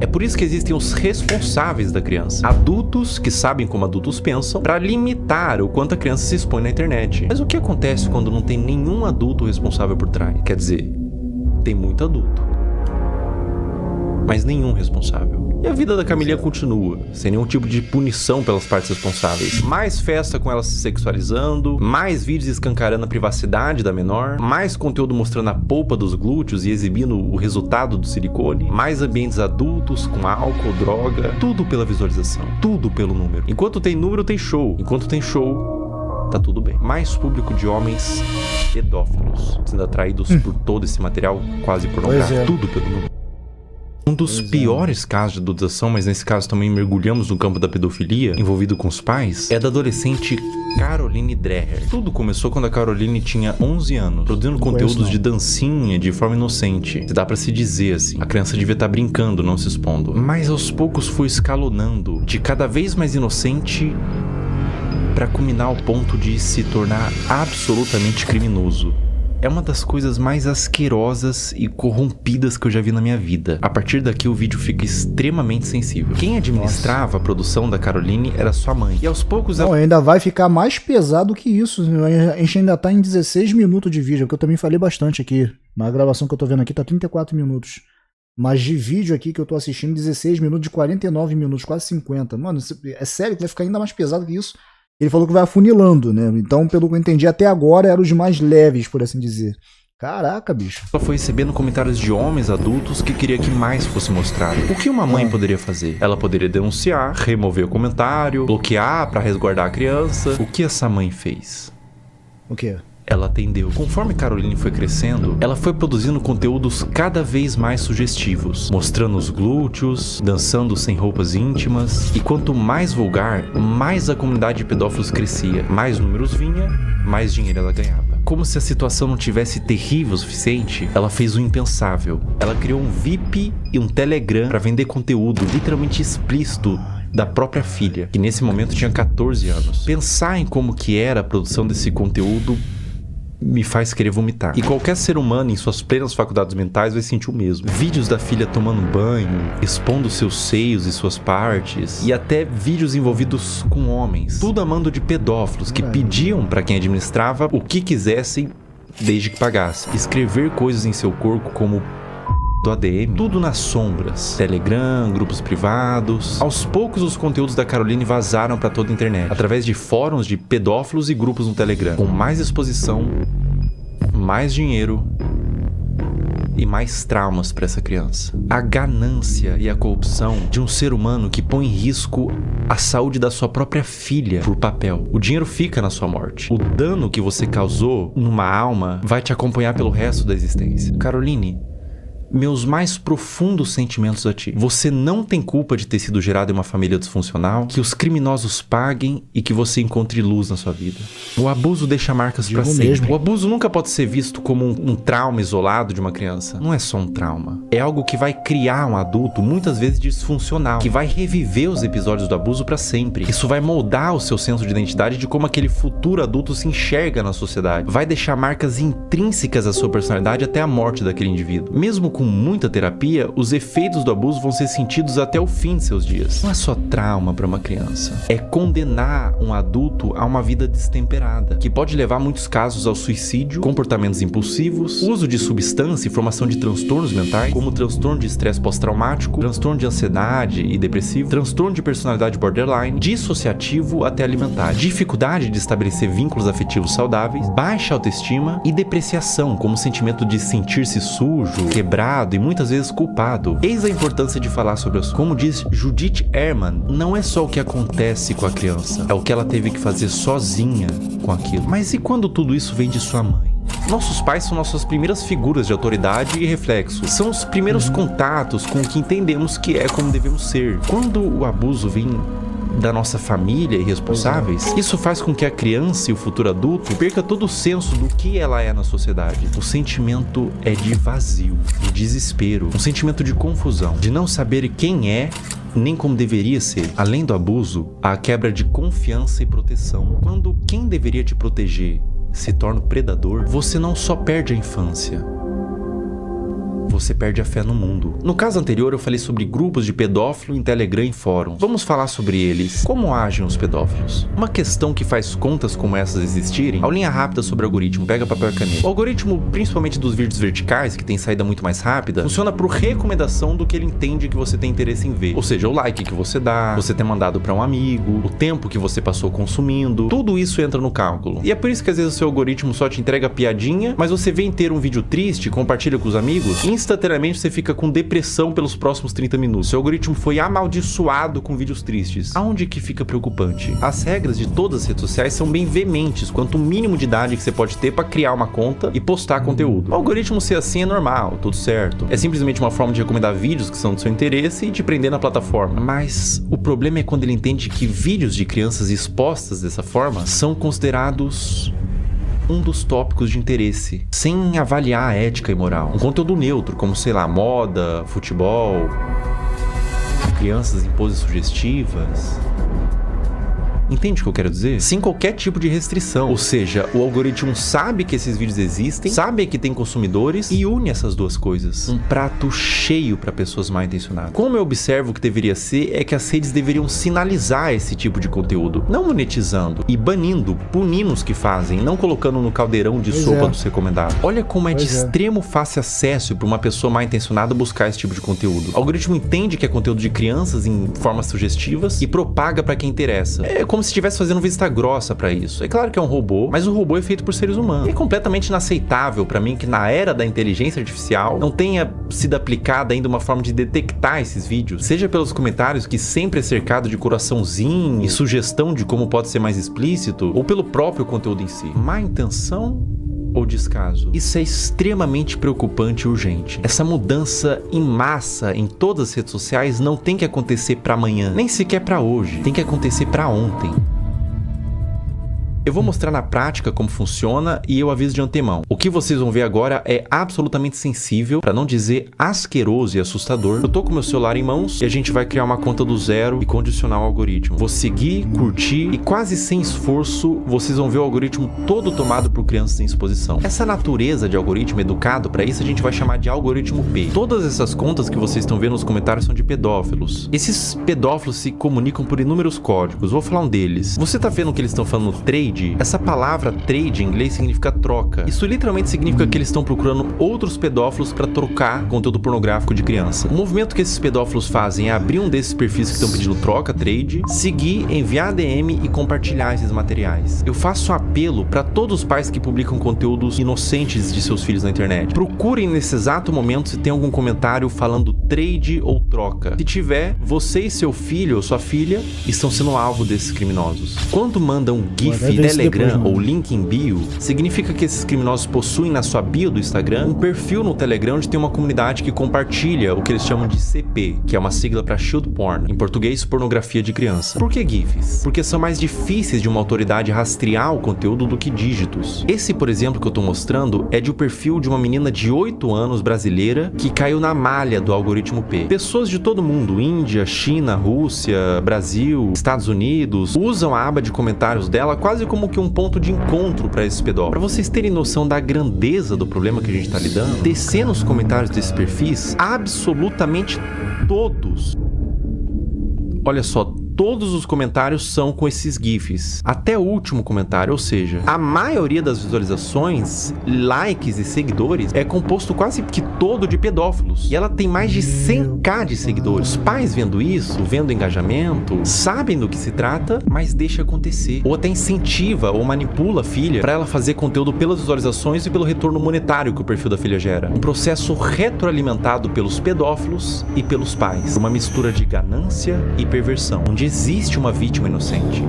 É por isso que existem os responsáveis da criança. Adultos que sabem como adultos pensam pra limitar o quanto a criança se expõe na internet. Mas o que acontece quando não tem nenhum adulto responsável por trás? Quer dizer, tem muito adulto, mas nenhum responsável. E a vida da Camilinha continua, sem nenhum tipo de punição pelas partes responsáveis. Mais festa com ela se sexualizando, mais vídeos escancarando a privacidade da menor, mais conteúdo mostrando a polpa dos glúteos e exibindo o resultado do silicone, mais ambientes adultos com álcool, droga, tudo pela visualização, tudo pelo número. Enquanto tem número, tem show. Enquanto tem show, tá tudo bem. Mais público de homens pedófilos, sendo atraídos por todo esse material quase pornográfico, tudo pelo número. Um dos piores casos de adultização, mas nesse caso também mergulhamos no campo da pedofilia, envolvido com os pais, é da adolescente Caroline Dreher. Tudo começou quando a Caroline tinha 11 anos, produzindo conteúdos de dancinha de forma inocente. Dá pra se dizer assim, a criança devia estar brincando, não se expondo. Mas aos poucos foi escalonando, de cada vez mais inocente, pra culminar ao ponto de se tornar absolutamente criminoso. é uma das coisas mais asquerosas e corrompidas que eu já vi na minha vida. A partir daqui o vídeo fica extremamente sensível. Quem administrava a produção da Caroline era sua mãe. E aos poucos... Não, ainda vai ficar mais pesado que isso. A gente ainda tá em 16 minutos de vídeo, que eu também falei bastante aqui. Na gravação que eu tô vendo aqui tá 34 minutos. Mas de vídeo aqui que eu tô assistindo, 16 minutos de 49 minutos, quase 50. Mano, é sério que vai ficar ainda mais pesado que isso? Ele falou que vai afunilando, né? Então, pelo que eu entendi, até agora eram os mais leves, por assim dizer. Caraca, bicho. Ela foi recebendo comentários de homens adultos que queria que mais fosse mostrado. O que uma mãe poderia fazer? Ela poderia denunciar, remover o comentário, bloquear pra resguardar a criança. O que essa mãe fez? O quê? Ela atendeu. Conforme Caroline foi crescendo, ela foi produzindo conteúdos cada vez mais sugestivos, mostrando os glúteos, dançando sem roupas íntimas. E quanto mais vulgar, mais a comunidade de pedófilos crescia. Mais números vinha, mais dinheiro ela ganhava. Como se a situação não tivesse terrível o suficiente, ela fez o impensável. Ela criou um VIP e um Telegram para vender conteúdo literalmente explícito da própria filha, que nesse momento tinha 14 anos. Pensar em como que era a produção desse conteúdo me faz querer vomitar. E qualquer ser humano em suas plenas faculdades mentais vai sentir o mesmo. Vídeos da filha tomando banho, expondo seus seios e suas partes, e até vídeos envolvidos com homens. Tudo a mando de pedófilos que pediam para quem administrava o que quisessem desde que pagasse. Escrever coisas em seu corpo como do ADM, tudo nas sombras. Telegram, grupos privados. Aos poucos os conteúdos da Caroline vazaram para toda a internet, através de fóruns de pedófilos e grupos no Telegram, com mais exposição, mais dinheiro e mais traumas para essa criança. A ganância e a corrupção de um ser humano que põe em risco a saúde da sua própria filha por papel. O dinheiro fica na sua morte. O dano que você causou numa alma vai te acompanhar pelo resto da existência. Caroline, meus mais profundos sentimentos a ti. Você não tem culpa de ter sido gerado em uma família disfuncional. Que os criminosos paguem e que você encontre luz na sua vida. O abuso deixa marcas pra sempre. Mesmo. O abuso nunca pode ser visto como um trauma isolado de uma criança. Não é só um trauma. É algo que vai criar um adulto, muitas vezes disfuncional, que vai reviver os episódios do abuso pra sempre. Isso vai moldar o seu senso de identidade de como aquele futuro adulto se enxerga na sociedade. Vai deixar marcas intrínsecas à sua personalidade até a morte daquele indivíduo. Mesmo com muita terapia, os efeitos do abuso vão ser sentidos até o fim de seus dias. Não é só trauma para uma criança. É condenar um adulto a uma vida destemperada, que pode levar muitos casos ao suicídio, comportamentos impulsivos, uso de substância e formação de transtornos mentais, como transtorno de estresse pós-traumático, transtorno de ansiedade e depressivo, transtorno de personalidade borderline, dissociativo até alimentar, dificuldade de estabelecer vínculos afetivos saudáveis, baixa autoestima e depreciação, como sentimento de sentir-se sujo, quebrado e muitas vezes culpado. Eis a importância de falar sobre isso. Como diz Judith Herman, não é só o que acontece com a criança, é o que ela teve que fazer sozinha com aquilo. Mas e quando tudo isso vem de sua mãe? Nossos pais são nossas primeiras figuras de autoridade e reflexo. São os primeiros contatos com o que entendemos que é como devemos ser. Quando o abuso vem da nossa família e responsáveis, isso faz com que a criança e o futuro adulto perca todo o senso do que ela é na sociedade. O sentimento é de vazio, de desespero, um sentimento de confusão, de não saber quem é nem como deveria ser. Além do abuso, há a quebra de confiança e proteção. Quando quem deveria te proteger se torna o predador, você não só perde a infância, você perde a fé no mundo. No caso anterior eu falei sobre grupos de pedófilo em Telegram e fóruns. Vamos falar sobre eles. Como agem os pedófilos? Uma questão que faz contas como essas existirem, aulinha rápida sobre algoritmo, pega papel e caneta. O algoritmo, principalmente dos vídeos verticais, que tem saída muito mais rápida, funciona por recomendação do que ele entende que você tem interesse em ver. Ou seja, o like que você dá, você ter mandado para um amigo, o tempo que você passou consumindo, tudo isso entra no cálculo. E é por isso que às vezes o seu algoritmo só te entrega piadinha, mas você vê inteiro um vídeo triste, compartilha com os amigos, instantaneamente você fica com depressão pelos próximos 30 minutos. Seu algoritmo foi amaldiçoado com vídeos tristes. Aonde que fica preocupante? As regras de todas as redes sociais são bem veementes quanto o mínimo de idade que você pode ter para criar uma conta e postar conteúdo. O algoritmo ser assim é normal, tudo certo. É simplesmente uma forma de recomendar vídeos que são do seu interesse e te prender na plataforma. Mas o problema é quando ele entende que vídeos de crianças expostas dessa forma são considerados um dos tópicos de interesse, sem avaliar a ética e moral. Um conteúdo neutro, como, sei lá, moda, futebol, crianças em poses sugestivas. Entende o que eu quero dizer? Sem qualquer tipo de restrição. Ou seja, o algoritmo sabe que esses vídeos existem, sabe que tem consumidores e une essas duas coisas. Um prato cheio para pessoas mal intencionadas. Como eu observo que deveria ser, é que as redes deveriam sinalizar esse tipo de conteúdo, não monetizando e banindo, punindo os que fazem, não colocando no caldeirão de sopa dos recomendados. Olha como é de extremo fácil acesso para uma pessoa mal intencionada buscar esse tipo de conteúdo. O algoritmo entende que é conteúdo de crianças em formas sugestivas e propaga para quem interessa. É como se estivesse fazendo vista grossa para isso. É claro que é um robô, mas o robô é feito por seres humanos. É completamente inaceitável para mim que na era da inteligência artificial não tenha sido aplicada ainda uma forma de detectar esses vídeos, seja pelos comentários que sempre é cercado de coraçãozinho e sugestão de como pode ser mais explícito, ou pelo próprio conteúdo em si. Má intenção ou descaso? Isso é extremamente preocupante e urgente. Essa mudança em massa em todas as redes sociais não tem que acontecer para amanhã, nem sequer para hoje. Tem que acontecer para ontem. Eu vou mostrar na prática como funciona e eu aviso de antemão. O que vocês vão ver agora é absolutamente sensível, para não dizer asqueroso e assustador. Eu tô com meu celular em mãos e a gente vai criar uma conta do zero e condicionar o algoritmo. Vou seguir, curtir e quase sem esforço vocês vão ver o algoritmo todo tomado por crianças em exposição. Essa natureza de algoritmo educado para isso a gente vai chamar de algoritmo P. Todas essas contas que vocês estão vendo nos comentários são de pedófilos. Esses pedófilos se comunicam por inúmeros códigos. Vou falar um deles. Você tá vendo que eles estão falando trade? Essa palavra trade em inglês significa troca. Isso literalmente significa que eles estão procurando outros pedófilos para trocar conteúdo pornográfico de criança. O movimento que esses pedófilos fazem é abrir um desses perfis que estão pedindo troca, trade, seguir, enviar DM e compartilhar esses materiais. Eu faço um apelo para todos os pais que publicam conteúdos inocentes de seus filhos na internet. Procurem nesse exato momento se tem algum comentário falando trade ou troca. Se tiver, você e seu filho ou sua filha estão sendo alvo desses criminosos. Quando mandam GIF, Telegram ou link em bio, significa que esses criminosos possuem na sua bio do Instagram um perfil no Telegram onde tem uma comunidade que compartilha o que eles chamam de CP, que é uma sigla para Child Porn, em português pornografia de criança. Por que GIFs? Porque são mais difíceis de uma autoridade rastrear o conteúdo do que dígitos. Esse, por exemplo, que eu tô mostrando é de um perfil de uma menina de 8 anos brasileira que caiu na malha do algoritmo P. Pessoas de todo mundo, Índia, China, Rússia, Brasil, Estados Unidos, usam a aba de comentários dela quase como que um ponto de encontro para esses pedófilos. Para vocês terem noção da grandeza do problema que a gente tá lidando, descer nos comentários desses perfis, absolutamente todos, olha só, todos os comentários são com esses GIFs. Até o último comentário, ou seja, a maioria das visualizações, likes e seguidores é composto quase que todo de pedófilos. E ela tem mais de 100k de seguidores. Os pais vendo isso, vendo engajamento, sabem do que se trata, mas deixa acontecer. Ou até incentiva ou manipula a filha para ela fazer conteúdo pelas visualizações e pelo retorno monetário que o perfil da filha gera. Um processo retroalimentado pelos pedófilos e pelos pais. Uma mistura de ganância e perversão, onde existe uma vítima inocente,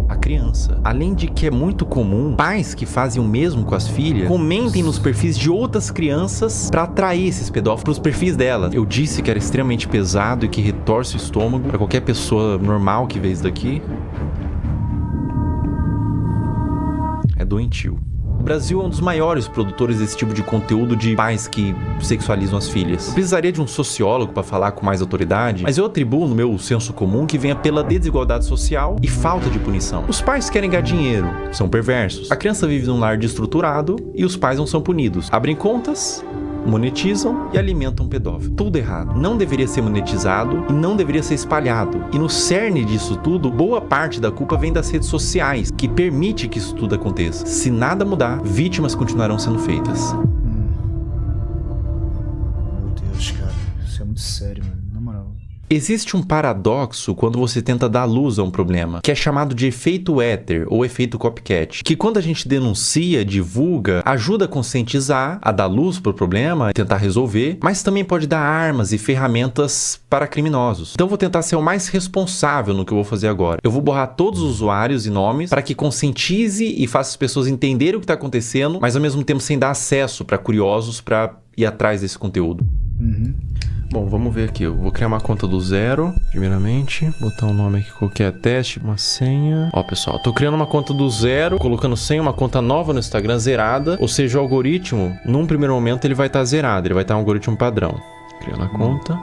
a criança. Além de que é muito comum pais que fazem o mesmo com as filhas comentem nos perfis de outras crianças para atrair esses pedófilos para os perfis delas. Eu disse que era extremamente pesado e que retorce o estômago para qualquer pessoa normal que vê isso daqui. É doentio. O Brasil é um dos maiores produtores desse tipo de conteúdo de pais que sexualizam as filhas. Eu precisaria de um sociólogo para falar com mais autoridade, mas eu atribuo no meu senso comum que venha pela desigualdade social e falta de punição. Os pais querem ganhar dinheiro, são perversos. A criança vive num lar desestruturado e os pais não são punidos. Abrem contas, monetizam e alimentam pedófilo. Tudo errado. Não deveria ser monetizado e não deveria ser espalhado. E no cerne disso tudo, boa parte da culpa vem das redes sociais, que permite que isso tudo aconteça. Se nada mudar, vítimas continuarão sendo feitas. Meu Deus, cara. Isso é muito sério, mano. Na moral. Existe um paradoxo quando você tenta dar luz a um problema, que é chamado de efeito éter ou efeito copycat, que quando a gente denuncia, divulga, ajuda a conscientizar, a dar luz para o problema, a tentar resolver, mas também pode dar armas e ferramentas para criminosos. Então vou tentar ser o mais responsável no que eu vou fazer agora. Eu vou borrar todos os usuários e nomes para que conscientize e faça as pessoas entenderem o que está acontecendo, mas ao mesmo tempo sem dar acesso para curiosos para ir atrás desse conteúdo. Bom, vamos ver aqui. Eu vou criar uma conta do zero, primeiramente. Botar um nome aqui qualquer, teste, uma senha. Ó, pessoal, tô criando uma conta do zero, colocando senha, uma conta nova no Instagram zerada. Ou seja, o algoritmo, num primeiro momento, ele vai estar zerado. Ele vai estar um algoritmo padrão. Criando a conta.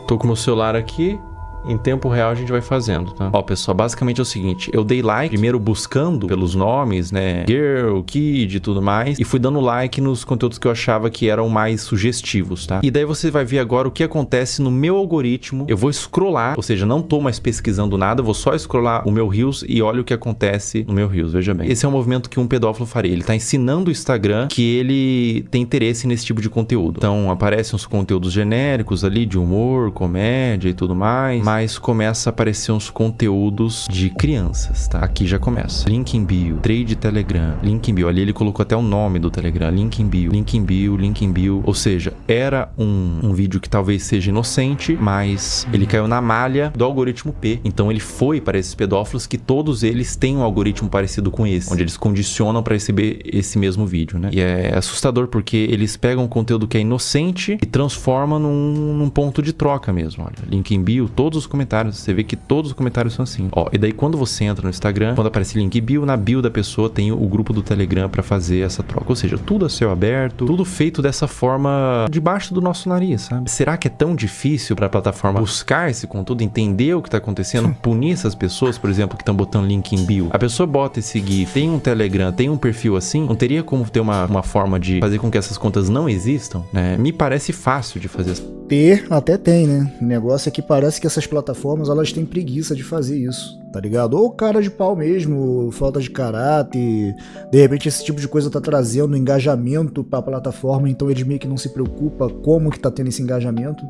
Tô com o meu celular aqui. em tempo real a gente vai fazendo, tá? Ó, pessoal, basicamente é o seguinte, eu dei like, primeiro buscando pelos nomes, né, girl, kid e tudo mais, e fui dando like nos conteúdos que eu achava que eram mais sugestivos, tá? E daí você vai ver agora o que acontece no meu algoritmo. Eu vou scrollar, ou seja, não tô mais pesquisando nada, vou só scrollar o meu Reels e olha o que acontece no meu Reels, veja bem. Esse é um movimento que um pedófilo faria, ele tá ensinando o Instagram que ele tem interesse nesse tipo de conteúdo. Então, aparecem uns conteúdos genéricos ali, de humor, comédia e tudo mais, mas começa a aparecer uns conteúdos de crianças, tá? Aqui já começa. Link em bio, trade Telegram, link em bio. Ali ele colocou até o nome do Telegram, link em bio, link em bio, link em bio. Ou seja, era um vídeo que talvez seja inocente, mas ele caiu na malha do algoritmo P. Então ele foi para esses pedófilos que todos eles têm um algoritmo parecido com esse, onde eles condicionam para receber esse mesmo vídeo, né? E é assustador porque eles pegam um conteúdo que é inocente e transformam num ponto de troca mesmo, olha. Link em bio, todos os comentários, você vê que todos os comentários são assim. Ó, e daí quando você entra no Instagram, quando aparece link em bio, na bio da pessoa tem o grupo do Telegram para fazer essa troca. Ou seja, tudo a céu aberto, tudo feito dessa forma debaixo do nosso nariz, sabe? Será que é tão difícil para a plataforma buscar esse conteúdo, entender o que tá acontecendo, punir essas pessoas, por exemplo, que estão botando link em bio? A pessoa bota esse GIF, tem um Telegram, tem um perfil assim, não teria como ter uma forma de fazer com que essas contas não existam, né? Me parece fácil de fazer. Ter até tem, né? O negócio é que parece que essas plataformas, elas têm preguiça de fazer isso, tá ligado? Ou cara de pau mesmo, falta de caráter, de repente esse tipo de coisa tá trazendo engajamento pra plataforma, então eles meio que não se preocupam como que tá tendo esse engajamento,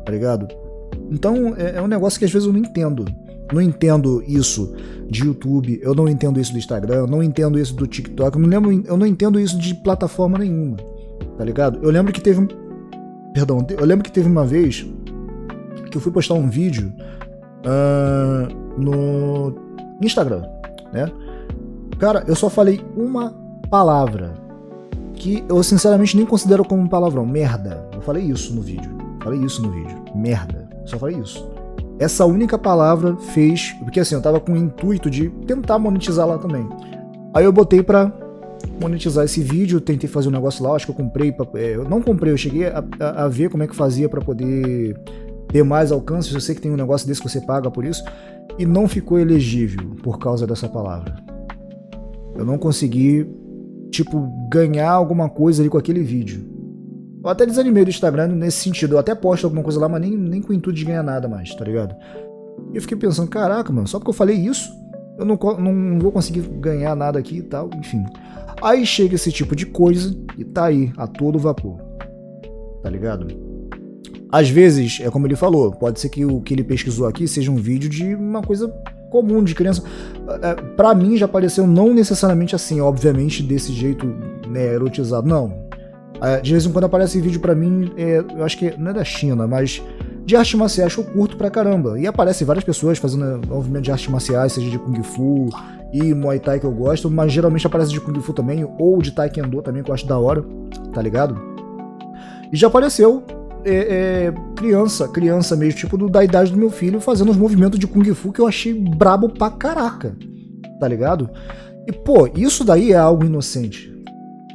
tá ligado? Então é um negócio que às vezes eu não entendo. Não entendo isso de YouTube, eu não entendo isso do Instagram, eu não entendo isso do TikTok, eu não entendo isso de plataforma nenhuma, tá ligado? Eu lembro que teve uma vez que eu fui postar um vídeo no Instagram, né? Cara, eu só falei uma palavra que eu sinceramente nem considero como um palavrão, merda. Eu falei isso no vídeo, merda, só falei isso. Essa única palavra fez, porque assim, eu tava com o intuito de tentar monetizar lá também. Aí eu botei pra monetizar esse vídeo, tentei fazer um negócio lá, acho que eu comprei, eu não comprei, eu cheguei a ver como é que fazia pra poder ter mais alcance. Eu sei que tem um negócio desse que você paga por isso, e não ficou elegível por causa dessa palavra. Eu não consegui, tipo, ganhar alguma coisa ali com aquele vídeo. Eu até desanimei do Instagram nesse sentido, eu até posto alguma coisa lá, mas nem com o intuito de ganhar nada mais, tá ligado? E eu fiquei pensando, caraca, mano, só porque eu falei isso, eu não vou conseguir ganhar nada aqui e tal, enfim. Aí chega esse tipo de coisa e tá aí, a todo vapor, tá ligado? Às vezes, é como ele falou, pode ser que o que ele pesquisou aqui seja um vídeo de uma coisa comum, de criança. Pra mim já apareceu não necessariamente assim, obviamente desse jeito, né, erotizado, não. De vez em quando aparece vídeo pra mim, eu acho que não é da China, mas de artes marciais que eu curto pra caramba. E aparecem várias pessoas fazendo movimento de artes marciais, seja de Kung Fu e Muay Thai que eu gosto, mas geralmente aparece de Kung Fu também, ou de Taekwondo também, que eu acho da hora, tá ligado? E já apareceu criança mesmo, tipo da idade do meu filho, fazendo uns movimentos de Kung Fu que eu achei brabo pra caraca, tá ligado? E pô, isso daí é algo inocente,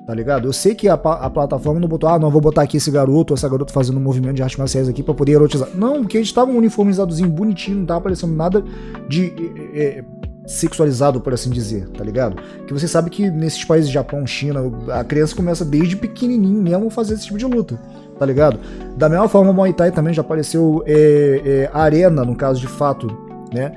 tá ligado? Eu sei que a plataforma não botou, não, vou botar aqui esse garoto ou essa garota fazendo um movimento de artes marciais aqui pra poder erotizar. Não, porque eles estavam uniformizadozinho, bonitinho, não tava aparecendo nada de sexualizado, por assim dizer, tá ligado? Que você sabe que nesses países, Japão, China, a criança começa desde pequenininho mesmo a fazer esse tipo de luta, tá ligado? Da mesma forma, o Muay Thai também já apareceu arena, no caso de fato, né?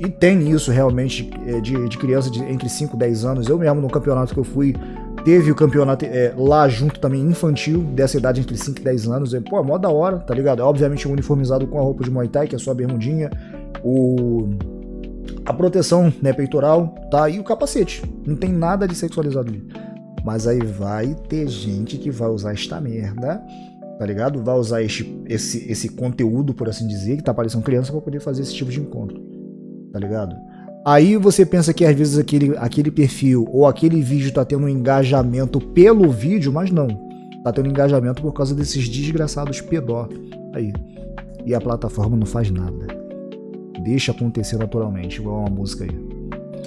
E tem isso realmente de criança entre 5 e 10 anos. Eu mesmo, no campeonato que eu fui, teve o campeonato lá junto também infantil, dessa idade entre 5 e 10 anos. Pô, é mó da hora, tá ligado? É obviamente uniformizado com a roupa de Muay Thai, que é só a bermudinha, a proteção, né, peitoral, tá? E o capacete. Não tem nada de sexualizado ali. Mas aí vai ter gente que vai usar esta merda, tá ligado? Vai usar esse conteúdo, por assim dizer, que tá parecendo criança, pra poder fazer esse tipo de encontro, tá ligado? Aí você pensa que às vezes aquele perfil ou aquele vídeo tá tendo um engajamento pelo vídeo, mas não. Tá tendo engajamento por causa desses desgraçados pedó aí. E a plataforma não faz nada. Deixa acontecer naturalmente, igual uma música aí.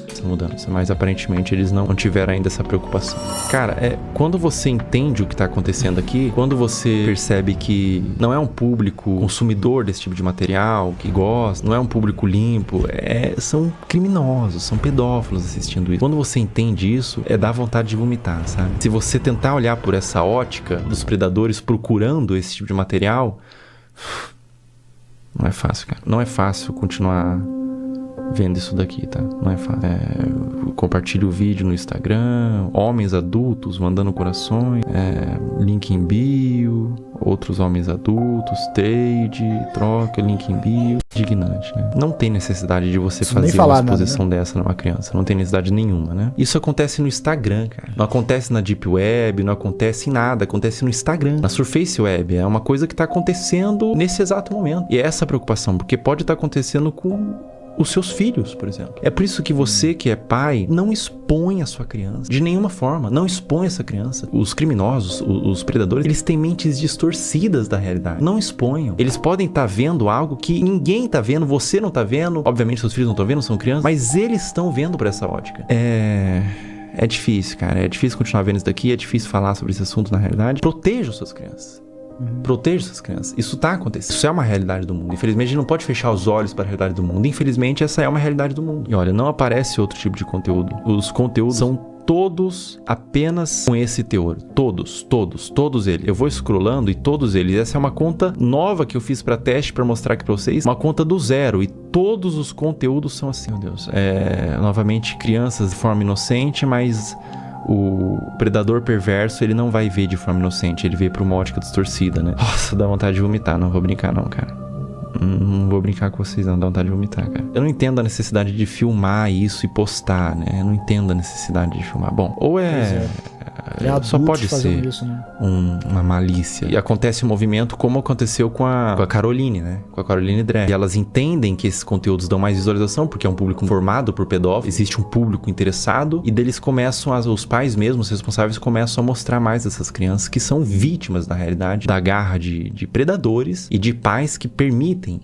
essa mudança, mas aparentemente eles não tiveram ainda essa preocupação. Cara, quando você entende o que tá acontecendo aqui, quando você percebe que não é um público consumidor desse tipo de material, que gosta, não é um público limpo, são criminosos, são pedófilos assistindo isso. Quando você entende isso, dá vontade de vomitar, sabe? Se você tentar olhar por essa ótica dos predadores procurando esse tipo de material, não é fácil, cara. Não é fácil continuar vendo isso daqui, tá? Não é fácil. Compartilhe o vídeo no Instagram, homens adultos mandando corações, link em bio, outros homens adultos, trade, troca, link em bio. Indignante, né? Não tem necessidade de você fazer uma exposição dessa numa criança. Não tem necessidade nenhuma, né? Isso acontece no Instagram, cara. Não acontece na Deep Web, não acontece em nada. Acontece no Instagram, na Surface Web. É uma coisa que tá acontecendo nesse exato momento. E é essa preocupação, porque pode estar acontecendo com os seus filhos, por exemplo. É por isso que você, que é pai, não expõe a sua criança. De nenhuma forma. Não expõe essa criança. Os criminosos, os predadores, eles têm mentes distorcidas da realidade. Não exponham. Eles podem estar vendo algo que ninguém está vendo, você não está vendo. Obviamente, seus filhos não estão vendo, são crianças. Mas eles estão vendo por essa ótica. É difícil, cara. É difícil continuar vendo isso daqui. É difícil falar sobre esse assunto na realidade. Proteja as suas crianças. Proteja essas crianças. Isso tá acontecendo. Isso é uma realidade do mundo. Infelizmente, a gente não pode fechar os olhos para a realidade do mundo. Infelizmente, essa é uma realidade do mundo. E olha, não aparece outro tipo de conteúdo. Os conteúdos são todos apenas com esse teor. Todos eles. Eu vou scrollando e todos eles. Essa é uma conta nova que eu fiz para teste, para mostrar aqui para vocês. Uma conta do zero. E todos os conteúdos são assim. Meu Deus. Novamente, crianças de forma inocente, mas o predador perverso, ele não vai ver de forma inocente, ele vê por uma ótica distorcida, né? Nossa, dá vontade de vomitar, não vou brincar não, cara. Não vou brincar com vocês não, dá vontade de vomitar, cara. Eu não entendo a necessidade de filmar isso e postar, né? Eu não entendo a necessidade de filmar. Bom, ou só pode ser isso, né? uma malícia. E acontece um movimento como aconteceu com a Caroline, né? Com a Caroline Drag. E elas entendem que esses conteúdos dão mais visualização, porque é um público formado por pedófilos, existe um público interessado, e deles começam, os pais mesmos, os responsáveis, começam a mostrar mais essas crianças que são vítimas, na realidade, da garra de predadores e de pais que permitem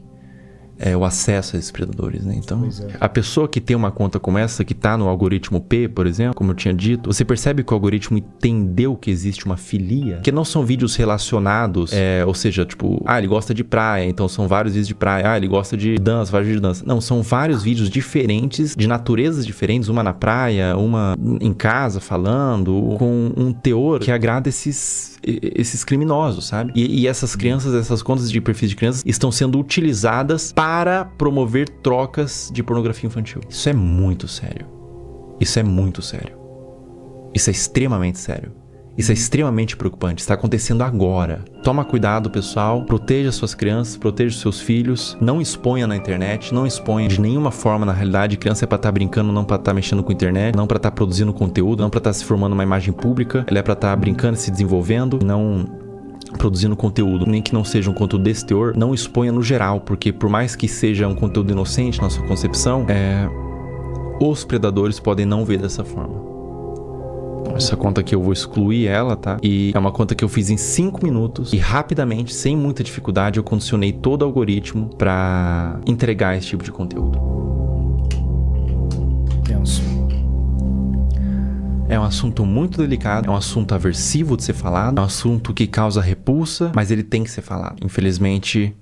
o acesso a esses predadores, né? Então, a pessoa que tem uma conta como essa, que tá no algoritmo P, por exemplo, como eu tinha dito, você percebe que o algoritmo entendeu que existe uma filia, que não são vídeos relacionados, ou seja, tipo, ele gosta de praia, então são vários vídeos de praia, ele gosta de dança, vários vídeos de dança. Não, são vários vídeos diferentes, de naturezas diferentes, uma na praia, uma em casa falando, com um teor que agrada esses criminosos, sabe? E essas crianças, essas contas de perfis de crianças estão sendo utilizadas para promover trocas de pornografia infantil. Isso é muito sério. Isso é muito sério. Isso é extremamente sério. Isso é extremamente preocupante. Está acontecendo agora. Toma cuidado, pessoal. Proteja suas crianças, proteja os seus filhos. Não exponha na internet, não exponha de nenhuma forma na realidade. Criança é pra estar brincando, não pra estar mexendo com a internet, não pra estar produzindo conteúdo, não pra estar se formando uma imagem pública. Ela é pra estar brincando, se desenvolvendo, não produzindo conteúdo, nem que não seja um conteúdo desse teor. Não exponha no geral, porque por mais que seja um conteúdo inocente na sua concepção, os predadores podem não ver dessa forma. Essa conta aqui eu vou excluir ela, tá? E é uma conta que eu fiz em 5 minutos e rapidamente, sem muita dificuldade, eu condicionei todo o algoritmo pra entregar esse tipo de conteúdo. Tenso. É um assunto muito delicado, é um assunto aversivo de ser falado, é um assunto que causa repulsa, mas ele tem que ser falado. Infelizmente,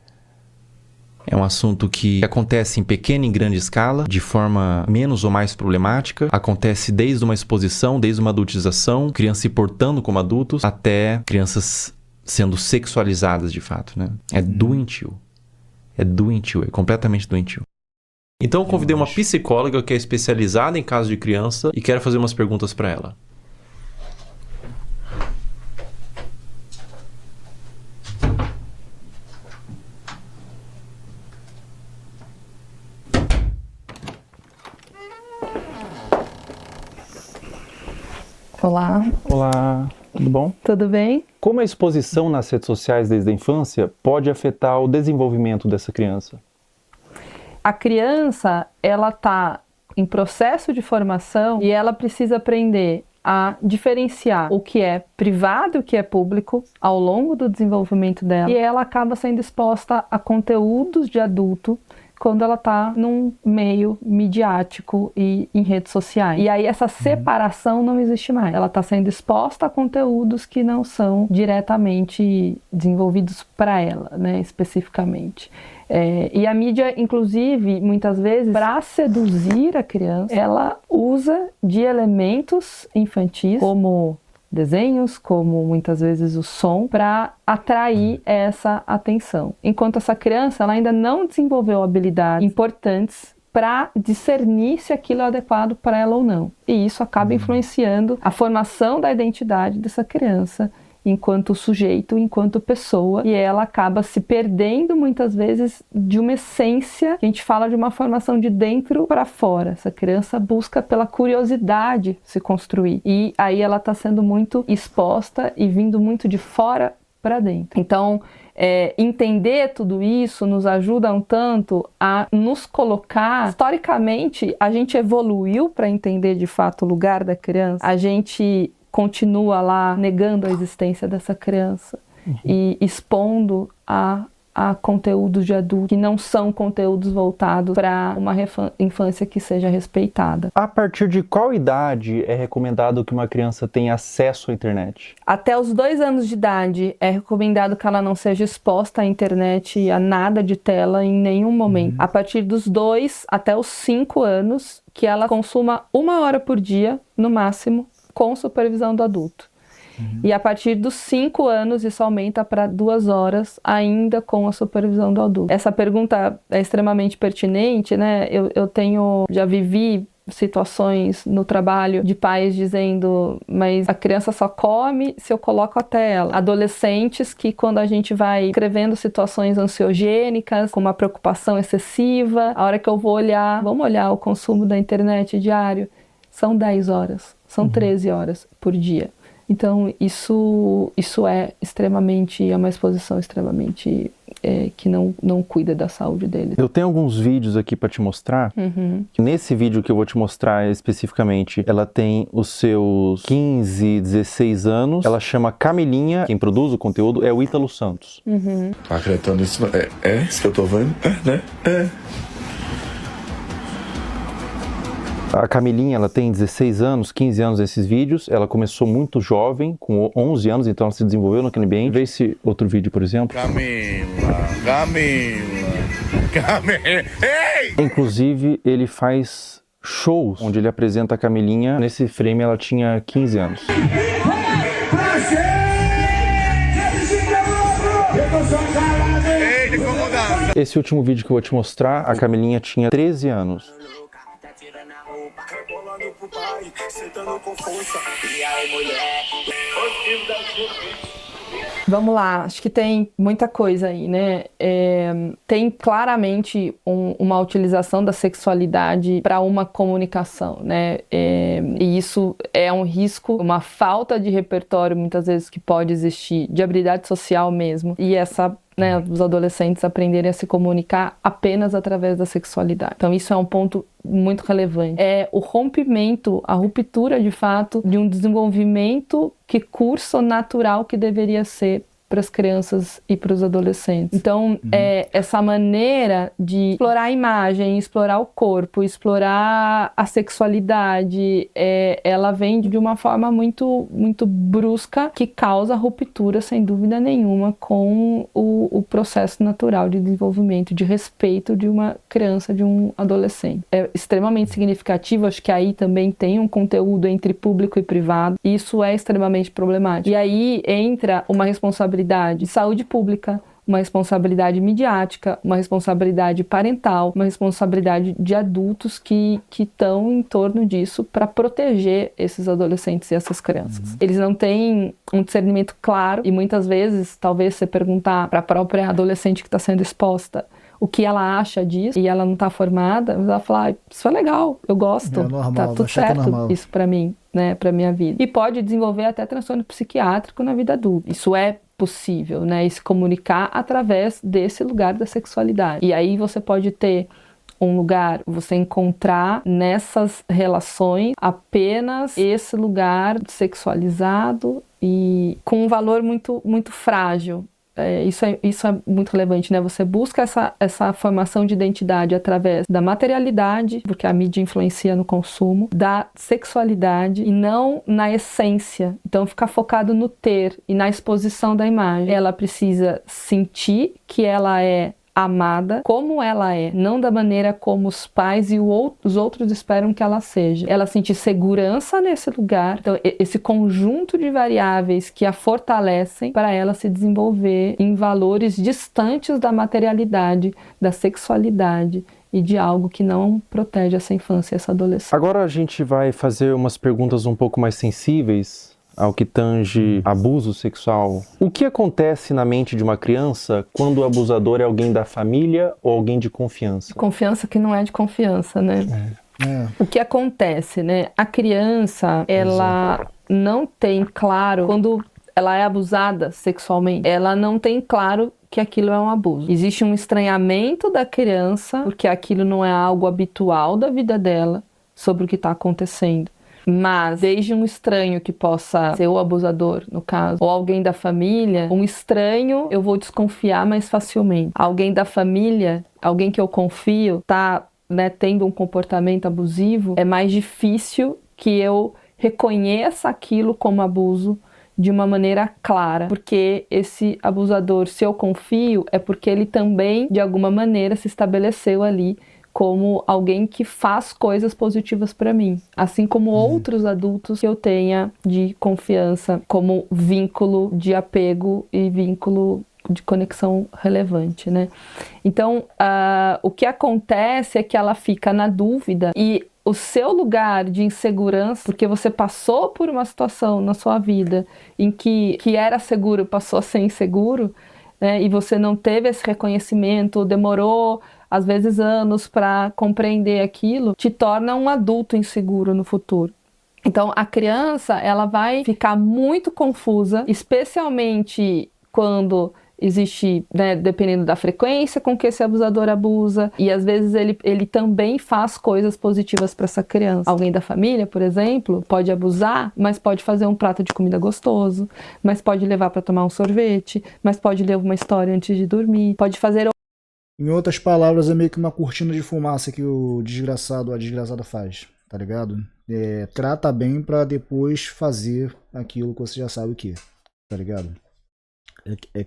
é um assunto que acontece em pequena e grande escala, de forma menos ou mais problemática. Acontece desde uma exposição, desde uma adultização, crianças se portando como adultos, até crianças sendo sexualizadas de fato, né? É doentio. É doentio, é completamente doentio. Então eu convidei uma psicóloga que é especializada em casos de criança e quero fazer umas perguntas para ela. Olá. Olá, tudo bom? Tudo bem? Como a exposição nas redes sociais desde a infância pode afetar o desenvolvimento dessa criança? A criança, ela está em processo de formação e ela precisa aprender a diferenciar o que é privado e o que é público ao longo do desenvolvimento dela. E ela acaba sendo exposta a conteúdos de adulto quando ela tá num meio midiático e em redes sociais. E aí essa separação não existe mais. Ela tá sendo exposta a conteúdos que não são diretamente desenvolvidos para ela, né, especificamente. E a mídia, inclusive, muitas vezes, para seduzir a criança, ela usa de elementos infantis, como desenhos, como muitas vezes o som, para atrair essa atenção. Enquanto essa criança ela ainda não desenvolveu habilidades importantes para discernir se aquilo é adequado para ela ou não. E isso acaba influenciando a formação da identidade dessa criança enquanto sujeito, enquanto pessoa, e ela acaba se perdendo muitas vezes de uma essência, que a gente fala de uma formação de dentro para fora. Essa criança busca pela curiosidade se construir, e aí ela está sendo muito exposta e vindo muito de fora para dentro. Então, entender tudo isso nos ajuda um tanto a nos colocar. Historicamente, a gente evoluiu para entender de fato o lugar da criança. A gente continua lá negando a existência dessa criança e expondo a conteúdos de adulto que não são conteúdos voltados para uma infância que seja respeitada. A partir de qual idade é recomendado que uma criança tenha acesso à internet? Até os 2 anos de idade é recomendado que ela não seja exposta à internet, a nada de tela em nenhum momento. A partir dos 2 até os 5 anos, que ela consuma 1 hora por dia, no máximo, com supervisão do adulto. E a partir dos 5 anos, isso aumenta para 2 horas, ainda com a supervisão do adulto. Essa pergunta é extremamente pertinente, né? Já vivi situações no trabalho de pais dizendo, mas a criança só come se eu coloco a tela. Adolescentes que, quando a gente vai escrevendo situações ansiogênicas, com uma preocupação excessiva, a hora que eu vou olhar, vamos olhar o consumo da internet diário, são 10 horas, são 13 horas por dia. Então, isso é uma exposição extremamente que não cuida da saúde dele. Eu tenho alguns vídeos aqui para te mostrar. Nesse vídeo que eu vou te mostrar especificamente, ela tem os seus 15, 16 anos. Ela chama Camilinha. Quem produz o conteúdo é o Ítalo Santos. Acreditando nisso, é isso que eu tô vendo? Né? A Camilinha, ela tem 16 anos, 15 anos nesses vídeos. Ela começou muito jovem, com 11 anos, então ela se desenvolveu naquele ambiente. Vê esse outro vídeo, por exemplo. Camila. Ei! Inclusive, ele faz shows onde ele apresenta a Camilinha. Nesse frame, ela tinha 15 anos. Esse último vídeo que eu vou te mostrar, a Camilinha tinha 13 anos. Vamos lá, acho que tem muita coisa aí, né? Tem claramente uma utilização da sexualidade para uma comunicação, né? E isso é um risco, uma falta de repertório, muitas vezes, que pode existir, de habilidade social mesmo. E os adolescentes aprenderem a se comunicar apenas através da sexualidade. Então isso é um ponto muito relevante. É o rompimento, a ruptura de fato de um desenvolvimento que curso natural que deveria ser para as crianças e para os adolescentes. Então, essa maneira de explorar a imagem, explorar o corpo, explorar a sexualidade, ela vem de uma forma muito, muito brusca, que causa ruptura, sem dúvida nenhuma, com o processo natural de desenvolvimento, de respeito de uma criança, de um adolescente. É extremamente significativo, acho que aí também tem um conteúdo entre público e privado, e isso é extremamente problemático. E aí entra uma responsabilidade de saúde pública, uma responsabilidade midiática, uma responsabilidade parental, uma responsabilidade de adultos que estão em torno disso para proteger esses adolescentes e essas crianças. Eles não têm um discernimento claro e muitas vezes, talvez você perguntar para a própria adolescente que está sendo exposta o que ela acha disso e ela não está formada, ela vai falar, isso é legal, eu gosto, normal, tá tudo certo isso para mim, né, para minha vida. E pode desenvolver até transtorno psiquiátrico na vida adulta. Isso é possível, né, e se comunicar através desse lugar da sexualidade. E aí você pode ter um lugar, você encontrar nessas relações apenas esse lugar sexualizado e com um valor muito, muito frágil. isso é muito relevante, né? Você busca essa formação de identidade através da materialidade, porque a mídia influencia no consumo, da sexualidade e não na essência. Então, ficar focado no ter e na exposição da imagem. Ela precisa sentir que ela é amada como ela é, não da maneira como os pais e os outros esperam que ela seja. Ela sentir segurança nesse lugar, então esse conjunto de variáveis que a fortalecem para ela se desenvolver em valores distantes da materialidade, da sexualidade e de algo que não protege essa infância e essa adolescência. Agora a gente vai fazer umas perguntas um pouco mais sensíveis ao que tange abuso sexual. O que acontece na mente de uma criança quando o abusador é alguém da família ou alguém de confiança? Confiança que não é de confiança, né? O que acontece, né? A criança, ela não tem claro, quando ela é abusada sexualmente, ela não tem claro que aquilo é um abuso. Existe um estranhamento da criança, porque aquilo não é algo habitual da vida dela, sobre o que está acontecendo. Mas, desde um estranho que possa ser o abusador, no caso, ou alguém da família, um estranho eu vou desconfiar mais facilmente. Alguém da família, alguém que eu confio, tá, né, tendo um comportamento abusivo, é mais difícil que eu reconheça aquilo como abuso de uma maneira clara. Porque esse abusador, se eu confio, é porque ele também, de alguma maneira, se estabeleceu ali como alguém que faz coisas positivas para mim, assim como outros adultos que eu tenha de confiança, como vínculo de apego e vínculo de conexão relevante, né? Então, o que acontece é que ela fica na dúvida e o seu lugar de insegurança, porque você passou por uma situação na sua vida em que era seguro, passou a ser inseguro, né? E você não teve esse reconhecimento, demorou às vezes anos para compreender aquilo, te torna um adulto inseguro no futuro. Então a criança, ela vai ficar muito confusa, especialmente quando existe, né, dependendo da frequência com que esse abusador abusa, e às vezes ele também faz coisas positivas para essa criança. Alguém da família, por exemplo, pode abusar, mas pode fazer um prato de comida gostoso, mas pode levar para tomar um sorvete, mas pode ler uma história antes de dormir, pode fazer... Em outras palavras, é meio que uma cortina de fumaça que o desgraçado ou a desgraçada faz, tá ligado? Trata bem pra depois fazer aquilo que você já sabe o que, tá ligado?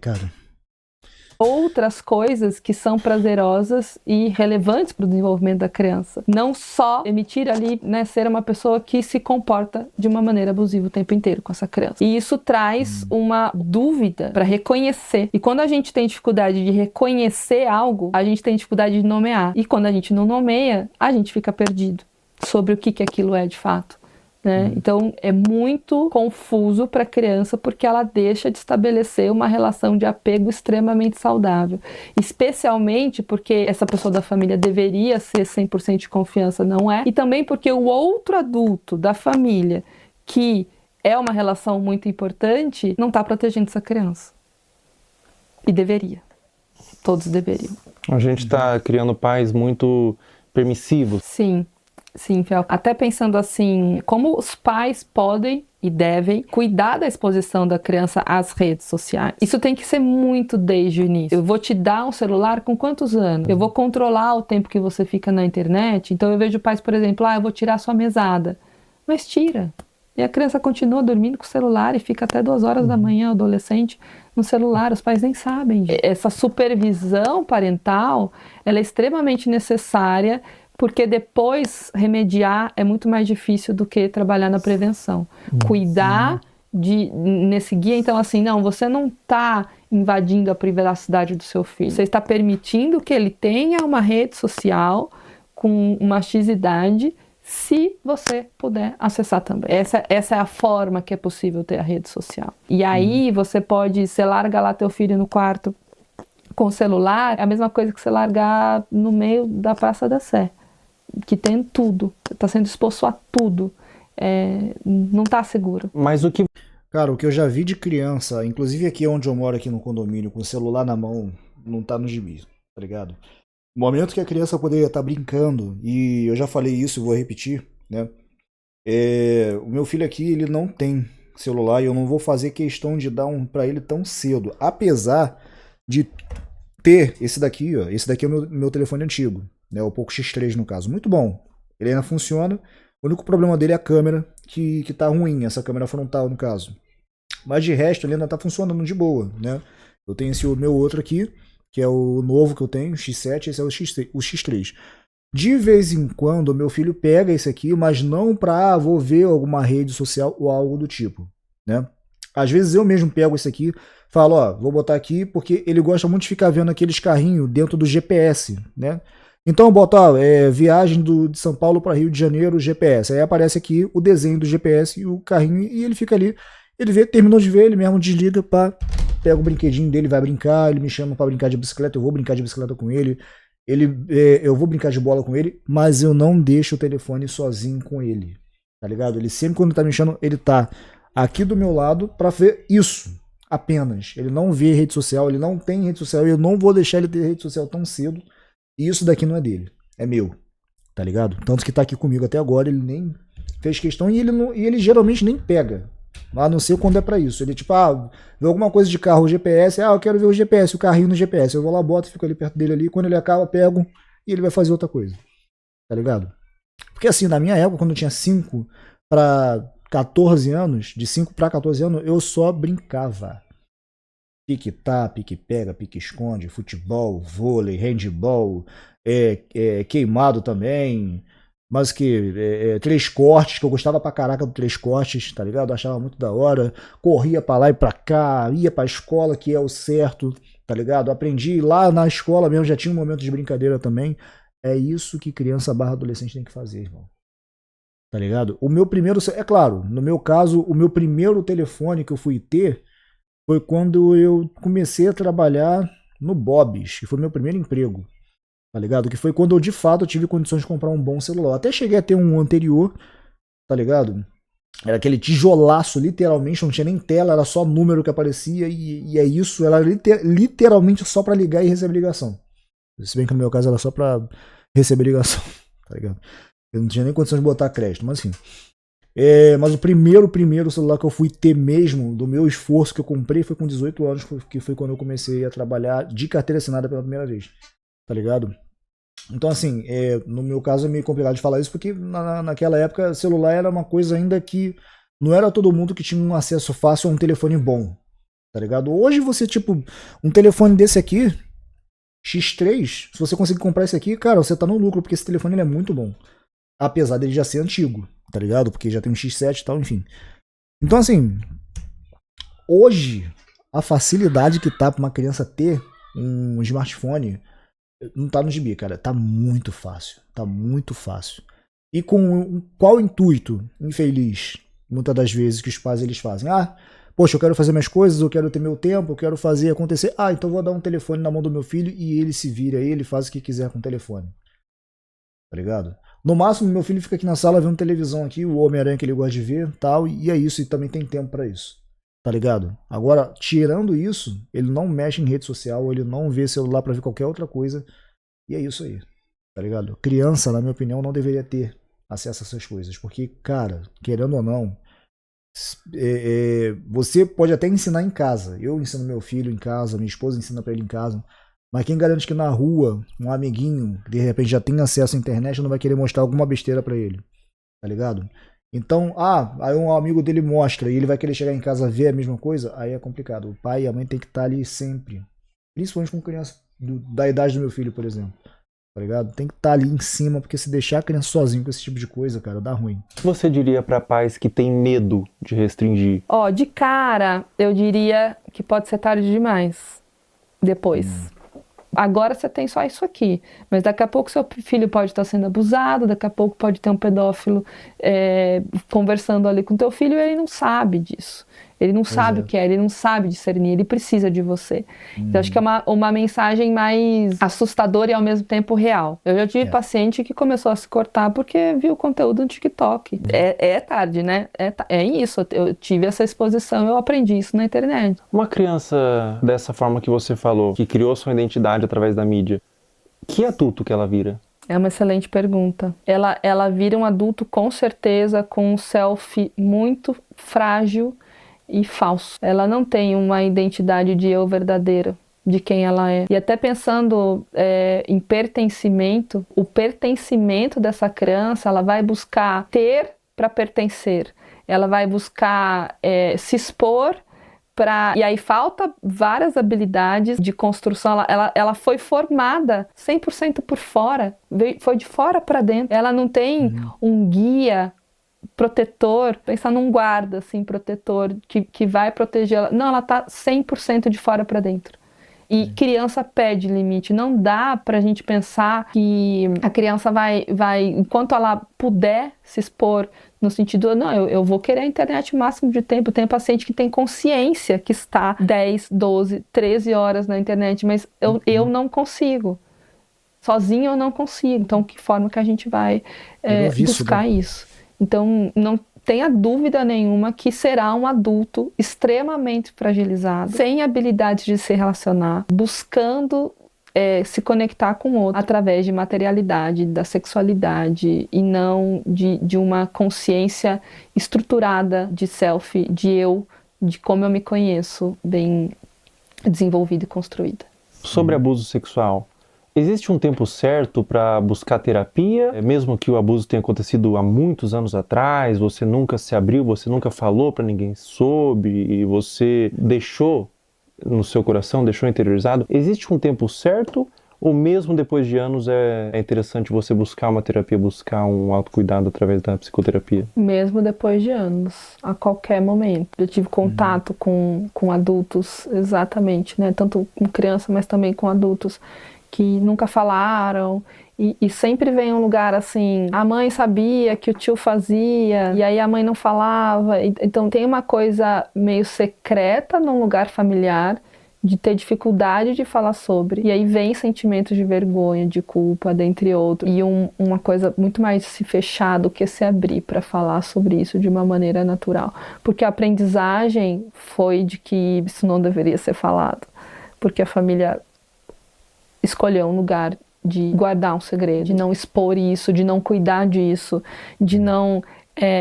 Cara... Outras coisas que são prazerosas e relevantes para o desenvolvimento da criança. Não só emitir ali, né, ser uma pessoa que se comporta de uma maneira abusiva o tempo inteiro com essa criança. E isso traz uma dúvida para reconhecer. E quando a gente tem dificuldade de reconhecer algo, a gente tem dificuldade de nomear. E quando a gente não nomeia, a gente fica perdido sobre o que aquilo é de fato. Né? Então é muito confuso para a criança porque ela deixa de estabelecer uma relação de apego extremamente saudável, especialmente porque essa pessoa da família deveria ser 100% de confiança, não é, e também porque o outro adulto da família, que é uma relação muito importante, não está protegendo essa criança, e deveria, todos deveriam. A gente está criando pais muito permissivos. Sim, Fel. Até pensando assim, como os pais podem e devem cuidar da exposição da criança às redes sociais. Isso tem que ser muito desde o início. Eu vou te dar um celular com quantos anos? Eu vou controlar o tempo que você fica na internet. Então eu vejo pais, por exemplo, eu vou tirar sua mesada. Mas tira. E a criança continua dormindo com o celular e fica até 2 horas da manhã, o adolescente, no celular. Os pais nem sabem. Essa supervisão parental, ela é extremamente necessária, porque depois remediar é muito mais difícil do que trabalhar na prevenção. Cuidar nesse guia, então assim, não, você não está invadindo a privacidade do seu filho. Você está permitindo que ele tenha uma rede social com uma X-idade, se você puder acessar também. Essa é a forma que é possível ter a rede social. E aí você larga lá teu filho no quarto com o celular, é a mesma coisa que você largar no meio da Praça da Sé, que tem tudo, tá sendo exposto a tudo, não tá seguro. Mas o que... Cara, o que eu já vi de criança, inclusive aqui onde eu moro, aqui no condomínio, com o celular na mão, não tá no gibi, tá ligado? O momento que a criança poderia estar brincando, e eu já falei isso e vou repetir, né? O meu filho aqui, ele não tem celular e eu não vou fazer questão de dar um pra ele tão cedo. Apesar de ter esse daqui, ó. Esse daqui é o meu telefone antigo, né? O Poco X3 no caso. Muito bom. Ele ainda funciona. O único problema dele é a câmera, que tá ruim, essa câmera frontal no caso. Mas de resto ele ainda tá funcionando de boa, né? Eu tenho esse meu outro aqui, que é o novo que eu tenho, o X7, esse é o X3. De vez em quando o meu filho pega esse aqui, mas não pra vou ver alguma rede social ou algo do tipo, né? Às vezes eu mesmo pego esse aqui, falo, ó, vou botar aqui porque ele gosta muito de ficar vendo aqueles carrinhos dentro do GPS, né? Então eu boto, ó, viagem de São Paulo para Rio de Janeiro, GPS. Aí aparece aqui o desenho do GPS e o carrinho e ele fica ali. Ele vê, terminou de ver, ele mesmo desliga, pá, pega o brinquedinho dele, vai brincar, ele me chama para brincar de bicicleta, eu vou brincar de bicicleta com ele. Eu vou brincar de bola com ele, mas eu não deixo o telefone sozinho com ele, tá ligado? Ele sempre quando tá me chamando, ele tá aqui do meu lado pra ver isso, apenas. Ele não vê rede social, ele não tem rede social, e eu não vou deixar ele ter rede social tão cedo, e isso daqui não é dele, é meu, tá ligado? Tanto que tá aqui comigo até agora, ele nem fez questão, e ele geralmente nem pega, a não ser quando é pra isso. Ele tipo, vê alguma coisa de carro, o GPS, eu quero ver o GPS, o carrinho no GPS, eu vou lá, boto, fico ali perto dele ali, quando ele acaba, pego, e ele vai fazer outra coisa, tá ligado? Porque assim, na minha época, quando eu tinha 5 pra 14 anos, de 5 pra 14 anos, eu só brincava. Pique-tá, pique-pega, pique-esconde, futebol, vôlei, handball, queimado também, mas que 3 cortes, que eu gostava pra caraca do 3 cortes, tá ligado? Eu achava muito da hora, corria pra lá e pra cá, ia pra escola, que é o certo, tá ligado? Aprendi lá na escola mesmo, já tinha um momento de brincadeira também. É isso que criança / adolescente tem que fazer, irmão. Tá ligado? O meu primeiro, é claro, no meu caso, o meu primeiro telefone que eu fui ter foi quando eu comecei a trabalhar no Bob's, que foi meu primeiro emprego, tá ligado? Que foi quando eu de fato tive condições de comprar um bom celular. Até cheguei a ter um anterior, tá ligado? Era aquele tijolaço, literalmente, não tinha nem tela, era só número que aparecia e é isso, era literalmente só pra ligar e receber ligação. Se bem que no meu caso era só pra receber ligação, tá ligado? Eu não tinha nem condição de botar crédito, mas enfim. Mas o primeiro celular que eu fui ter mesmo, do meu esforço que eu comprei, foi com 18 anos, que foi quando eu comecei a trabalhar de carteira assinada pela primeira vez, tá ligado? Então assim, no meu caso é meio complicado de falar isso, porque naquela época celular era uma coisa ainda que não era todo mundo que tinha um acesso fácil a um telefone bom, tá ligado? Hoje você, tipo, um telefone desse aqui, X3, se você conseguir comprar esse aqui, cara, você tá no lucro, porque esse telefone ele é muito bom. Apesar dele já ser antigo, tá ligado? Porque já tem um X7 e tal, enfim. Então, assim, hoje, a facilidade que tá pra uma criança ter um smartphone não tá no gibi, cara. Tá muito fácil. Tá muito fácil. E com qual intuito infeliz, muitas das vezes, que os pais eles fazem? Poxa, eu quero fazer minhas coisas, eu quero ter meu tempo, eu quero fazer acontecer. Então eu vou dar um telefone na mão do meu filho e ele se vira, ele faz o que quiser com o telefone. Tá ligado? No máximo, meu filho fica aqui na sala vendo televisão aqui, o Homem-Aranha que ele gosta de ver, tal, e é isso, e também tem tempo pra isso. Tá ligado? Agora, tirando isso, ele não mexe em rede social, ele não vê celular pra ver qualquer outra coisa, e é isso aí. Tá ligado? Criança, na minha opinião, não deveria ter acesso a essas coisas, porque, cara, querendo ou não, você pode até ensinar em casa. Eu ensino meu filho em casa, minha esposa ensina pra ele em casa. Mas quem garante que na rua, um amiguinho, que de repente já tem acesso à internet, não vai querer mostrar alguma besteira pra ele, tá ligado? Então, aí um amigo dele mostra e ele vai querer chegar em casa ver a mesma coisa, aí é complicado. O pai e a mãe tem que estar ali sempre. Principalmente com criança da idade do meu filho, por exemplo. Tá ligado? Tem que estar ali em cima, porque se deixar a criança sozinho com esse tipo de coisa, cara, dá ruim. O que você diria pra pais que têm medo de restringir? De cara, eu diria que pode ser tarde demais. Depois. Agora você tem só isso aqui, mas daqui a pouco seu filho pode estar sendo abusado, daqui a pouco pode ter um pedófilo conversando ali com teu filho e ele não sabe disso. Ele não sabe o que é, ele não sabe discernir, ele precisa de você. Então acho que é uma mensagem mais assustadora e ao mesmo tempo real. Eu já tive paciente que começou a se cortar porque viu conteúdo no TikTok. É tarde, né? É isso, eu tive essa exposição, eu aprendi isso na internet. Uma criança dessa forma que você falou, que criou sua identidade através da mídia, que adulto que ela vira? É uma excelente pergunta. Ela vira um adulto com certeza com um selfie muito frágil, e falso. Ela não tem uma identidade de eu verdadeira, de quem ela é. E até pensando em pertencimento, o pertencimento dessa criança, ela vai buscar ter para pertencer. Ela vai buscar se expor para... E aí falta várias habilidades de construção. Ela foi formada 100% por fora, foi de fora para dentro. Ela não tem um guia protetor, pensar num guarda assim, protetor que vai proteger ela. Não, ela tá 100% de fora para dentro. E criança pede limite. Não dá pra gente pensar que a criança vai, enquanto ela puder se expor, no sentido, não, eu vou querer a internet o máximo de tempo. Tem paciente que tem consciência que está 10, 12, 13 horas na internet, mas eu não consigo. Sozinho eu não consigo. Então, que forma que a gente vai buscar isso? Então, não tenha dúvida nenhuma que será um adulto extremamente fragilizado, sem habilidades de se relacionar, buscando se conectar com o outro através de materialidade, da sexualidade e não de uma consciência estruturada de self, de eu, de como eu me conheço, bem desenvolvida e construída. Sobre abuso sexual, existe um tempo certo para buscar terapia? Mesmo que o abuso tenha acontecido há muitos anos atrás, você nunca se abriu, você nunca falou para ninguém soube, e você deixou no seu coração, deixou interiorizado. Existe um tempo certo? Ou mesmo depois de anos é interessante você buscar uma terapia, buscar um autocuidado através da psicoterapia? Mesmo depois de anos, a qualquer momento. Eu tive contato com adultos, exatamente, né? Tanto com criança, mas também com adultos que nunca falaram, e sempre vem um lugar assim, a mãe sabia que o tio fazia, e aí a mãe não falava. Então tem uma coisa meio secreta num lugar familiar, de ter dificuldade de falar sobre, e aí vem sentimentos de vergonha, de culpa, dentre outros, e uma coisa muito mais se fechar do que se abrir para falar sobre isso de uma maneira natural, porque a aprendizagem foi de que isso não deveria ser falado, porque a família escolher um lugar de guardar um segredo, de não expor isso, de não cuidar disso, de não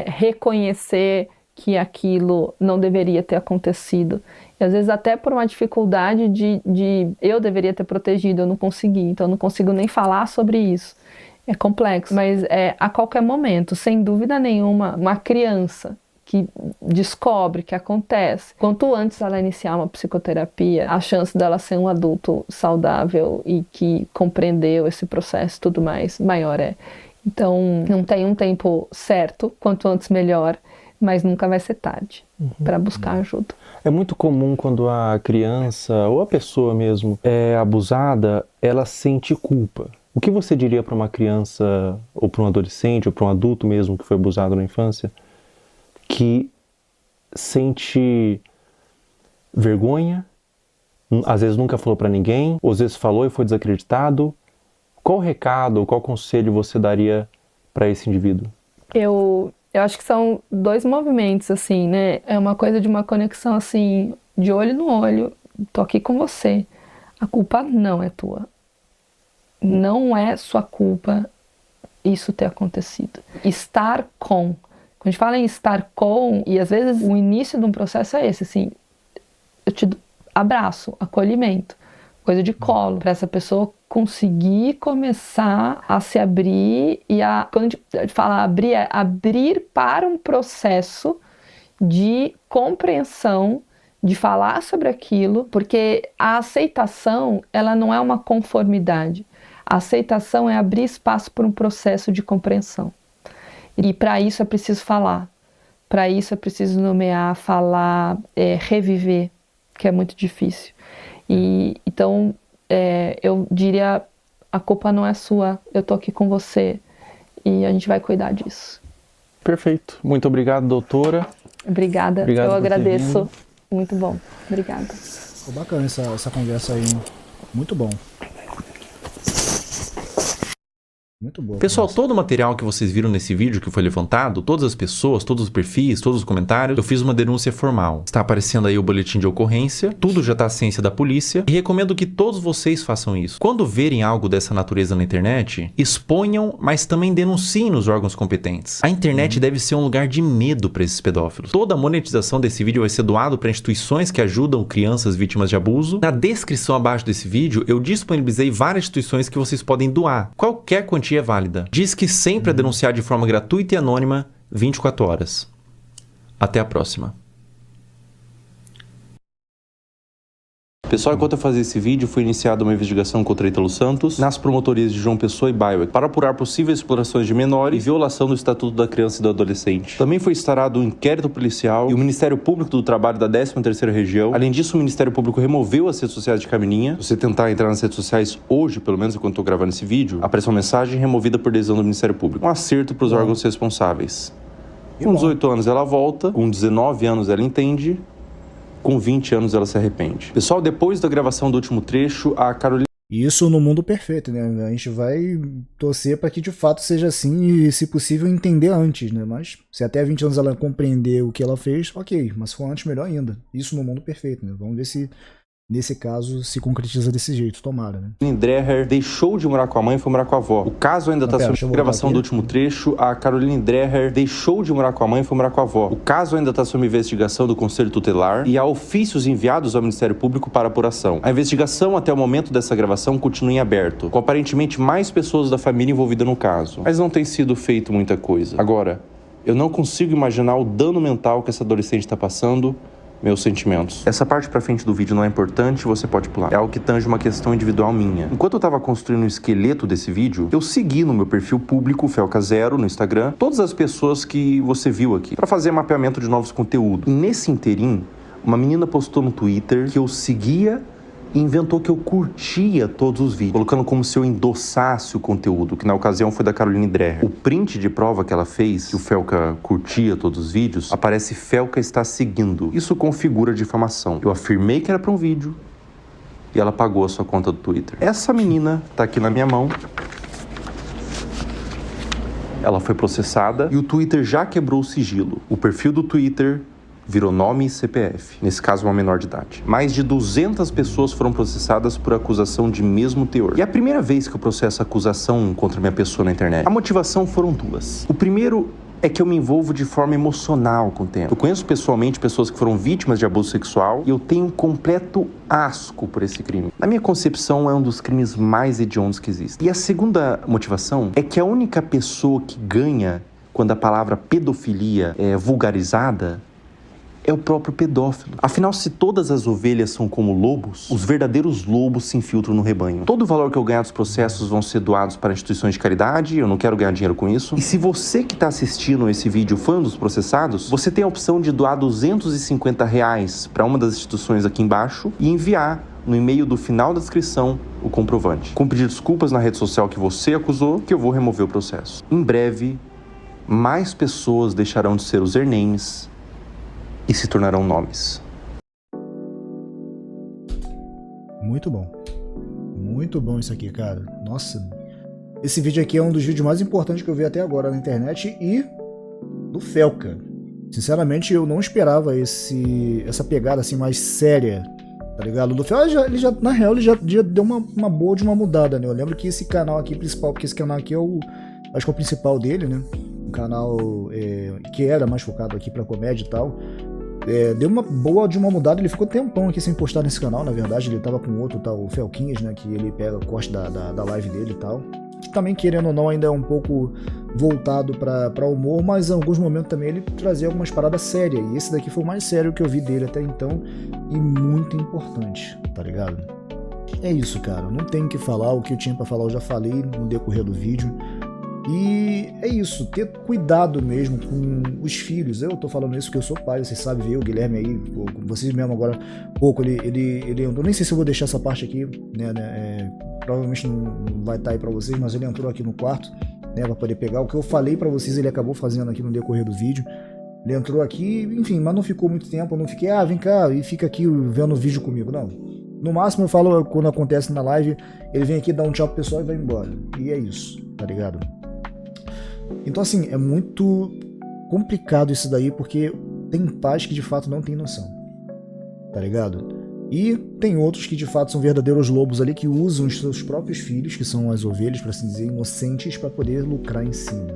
reconhecer que aquilo não deveria ter acontecido. E às vezes até por uma dificuldade de eu deveria ter protegido, eu não consegui, então eu não consigo nem falar sobre isso. É complexo, mas a qualquer momento, sem dúvida nenhuma, uma criança que descobre que acontece, quanto antes ela iniciar uma psicoterapia, a chance dela ser um adulto saudável e que compreendeu esse processo e tudo mais, maior é. Então, não tem um tempo certo, quanto antes melhor, mas nunca vai ser tarde para buscar ajuda. É muito comum quando a criança ou a pessoa mesmo é abusada, ela sente culpa. O que você diria para uma criança, ou para um adolescente, ou para um adulto mesmo que foi abusado na infância, que sente vergonha, às vezes nunca falou para ninguém, ou às vezes falou e foi desacreditado? Qual recado, qual conselho você daria para esse indivíduo? Eu acho que são dois movimentos, assim, né? É uma coisa de uma conexão, assim, de olho no olho. Tô aqui com você. A culpa não é tua. Não é sua culpa isso ter acontecido. Estar com. Quando a gente fala em estar com, e às vezes o início de um processo é esse, assim, eu te abraço, acolhimento, coisa de colo, para essa pessoa conseguir começar a se abrir e quando a gente fala abrir, é abrir para um processo de compreensão, de falar sobre aquilo, porque a aceitação, ela não é uma conformidade. A aceitação é abrir espaço para um processo de compreensão. E para isso é preciso falar, para isso é preciso nomear, falar, reviver, que é muito difícil. Então, eu diria, a culpa não é sua, eu tô aqui com você e a gente vai cuidar disso. Perfeito. Muito obrigado, doutora. Obrigada, eu agradeço. Muito bom, obrigada. Ficou bacana essa conversa aí, muito bom. Muito boa. Pessoal, todo o material que vocês viram nesse vídeo que foi levantado, todas as pessoas, todos os perfis, todos os comentários, eu fiz uma denúncia formal. Está aparecendo aí o boletim de ocorrência, tudo já está à ciência da polícia e recomendo que todos vocês façam isso. Quando verem algo dessa natureza na internet, exponham, mas também denunciem nos órgãos competentes. A internet deve ser um lugar de medo para esses pedófilos. Toda a monetização desse vídeo vai ser doado para instituições que ajudam crianças vítimas de abuso. Na descrição abaixo desse vídeo, eu disponibilizei várias instituições que vocês podem doar. Qualquer quantia é válida. Diz que sempre a denunciar de forma gratuita e anônima 24 horas. Até a próxima. Pessoal, enquanto eu fazia esse vídeo, foi iniciada uma investigação contra Ítalo Santos nas promotorias de João Pessoa e Baia para apurar possíveis explorações de menor e violação do Estatuto da Criança e do Adolescente. Também foi instaurado um inquérito policial e o Ministério Público do Trabalho da 13ª Região. Além disso, o Ministério Público removeu as redes sociais de Camilinha. Se você tentar entrar nas redes sociais hoje, pelo menos enquanto eu tô gravando esse vídeo, aparece uma mensagem removida por decisão do Ministério Público. Um acerto para os órgãos responsáveis. Com 18 anos ela volta, com 19 anos ela entende, com 20 anos ela se arrepende. Pessoal, depois da gravação do último trecho, a Carolina... Isso no mundo perfeito, né? A gente vai torcer para que de fato seja assim e, se possível, entender antes, né? Mas se até 20 anos ela compreender o que ela fez, ok. Mas se for antes, melhor ainda. Isso no mundo perfeito, né? Vamos ver se... nesse caso, se concretiza desse jeito, tomara, né? Dreher deixou de morar com a mãe e foi morar com a avó. O caso ainda está sob gravação do último trecho. A Caroline Dreher deixou de morar com a mãe e foi morar com a avó. O caso ainda está sob investigação do Conselho Tutelar e há ofícios enviados ao Ministério Público para apuração. A investigação até o momento dessa gravação continua em aberto, com aparentemente mais pessoas da família envolvidas no caso. Mas não tem sido feito muita coisa. Agora, eu não consigo imaginar o dano mental que essa adolescente está passando. Meus sentimentos. Essa parte pra frente do vídeo não é importante, você pode pular. É algo que tange uma questão individual minha. Enquanto eu tava construindo o esqueleto desse vídeo, eu segui no meu perfil público, Felca0, no Instagram, todas as pessoas que você viu aqui, pra fazer mapeamento de novos conteúdos. E nesse interim, uma menina postou no Twitter que eu seguia e inventou que eu curtia todos os vídeos, colocando como se eu endossasse o conteúdo, que na ocasião foi da Caroline Dreher. O print de prova que ela fez, que o Felca curtia todos os vídeos, aparece Felca está seguindo. Isso configura difamação. Eu afirmei que era para um vídeo e ela pagou a sua conta do Twitter. Essa menina tá aqui na minha mão. Ela foi processada e o Twitter já quebrou o sigilo. O perfil do Twitter virou nome e CPF, nesse caso uma menor de idade. Mais de 200 pessoas foram processadas por acusação de mesmo teor. E é a primeira vez que eu processo acusação contra minha pessoa na internet. A motivação foram duas. O primeiro é que eu me envolvo de forma emocional com o tema. Eu conheço pessoalmente pessoas que foram vítimas de abuso sexual e eu tenho um completo asco por esse crime. Na minha concepção, é um dos crimes mais hediondos que existem. E a segunda motivação é que a única pessoa que ganha quando a palavra pedofilia é vulgarizada é o próprio pedófilo. Afinal, se todas as ovelhas são como lobos, os verdadeiros lobos se infiltram no rebanho. Todo o valor que eu ganhar dos processos vão ser doados para instituições de caridade, eu não quero ganhar dinheiro com isso. E se você que está assistindo esse vídeo foi um dos processados, você tem a opção de doar R$250 para uma das instituições aqui embaixo e enviar no e-mail do final da descrição o comprovante. Com pedir desculpas na rede social que você acusou, que eu vou remover o processo. Em breve, mais pessoas deixarão de ser usernames e se tornarão nomes. Muito bom. Muito bom isso aqui, cara. Nossa. Esse vídeo aqui é um dos vídeos mais importantes que eu vi até agora na internet e do Felca. Sinceramente, eu não esperava essa pegada assim mais séria, tá ligado? Do Felca, na real, ele já deu uma boa de uma mudada, né? Eu lembro que esse canal aqui principal, porque esse canal aqui acho que é o principal dele, né? Um canal que era mais focado aqui pra comédia e tal. Deu uma boa de uma mudada, ele ficou tempão aqui sem postar nesse canal, na verdade, ele tava com outro tal, o Felquinhas, né, que ele pega o corte da live dele e tal, que também, querendo ou não, ainda é um pouco voltado pra humor, mas em alguns momentos também ele trazia algumas paradas sérias, e esse daqui foi o mais sério que eu vi dele até então, e muito importante, tá ligado? É isso, cara, não tem o que falar, o que eu tinha pra falar eu já falei no decorrer do vídeo. E é isso, ter cuidado mesmo com os filhos. Eu tô falando isso porque eu sou pai, vocês sabem ver o Guilherme aí, vocês mesmo agora, pouco, ele entrou, nem sei se eu vou deixar essa parte aqui, né, provavelmente não vai estar aí pra vocês, mas ele entrou aqui no quarto, né, pra poder pegar o que eu falei pra vocês, ele acabou fazendo aqui no decorrer do vídeo. Ele entrou aqui, enfim, mas não ficou muito tempo, eu não fiquei, vem cá e fica aqui vendo o vídeo comigo, não. No máximo eu falo quando acontece na live, ele vem aqui dar um tchau pro pessoal e vai embora. E é isso, tá ligado? Então assim, é muito complicado isso daí, porque tem pais que de fato não tem noção, tá ligado? E tem outros que de fato são verdadeiros lobos ali, que usam os seus próprios filhos, que são as ovelhas, pra assim dizer, inocentes, pra poder lucrar em cima,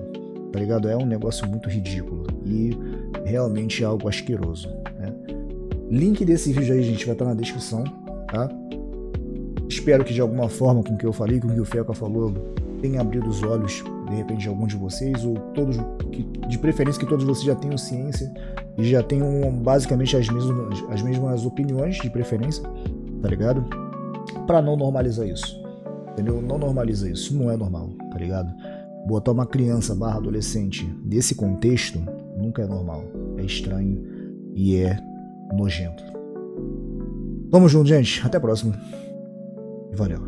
tá ligado? É um negócio muito ridículo e realmente algo asqueroso, né? Link desse vídeo aí, gente, vai estar na descrição, tá? Espero que de alguma forma, com o que eu falei, com o que o Feca falou, tenha abrido os olhos, de repente, de algum de vocês, ou todos, de preferência que todos vocês já tenham ciência e já tenham basicamente as mesmas opiniões, de preferência, tá ligado? Pra não normalizar isso, entendeu? Não normaliza isso, não é normal, tá ligado? Botar uma criança / adolescente nesse contexto nunca é normal, é estranho e é nojento. Tamo junto, gente. Até a próxima. E valeu.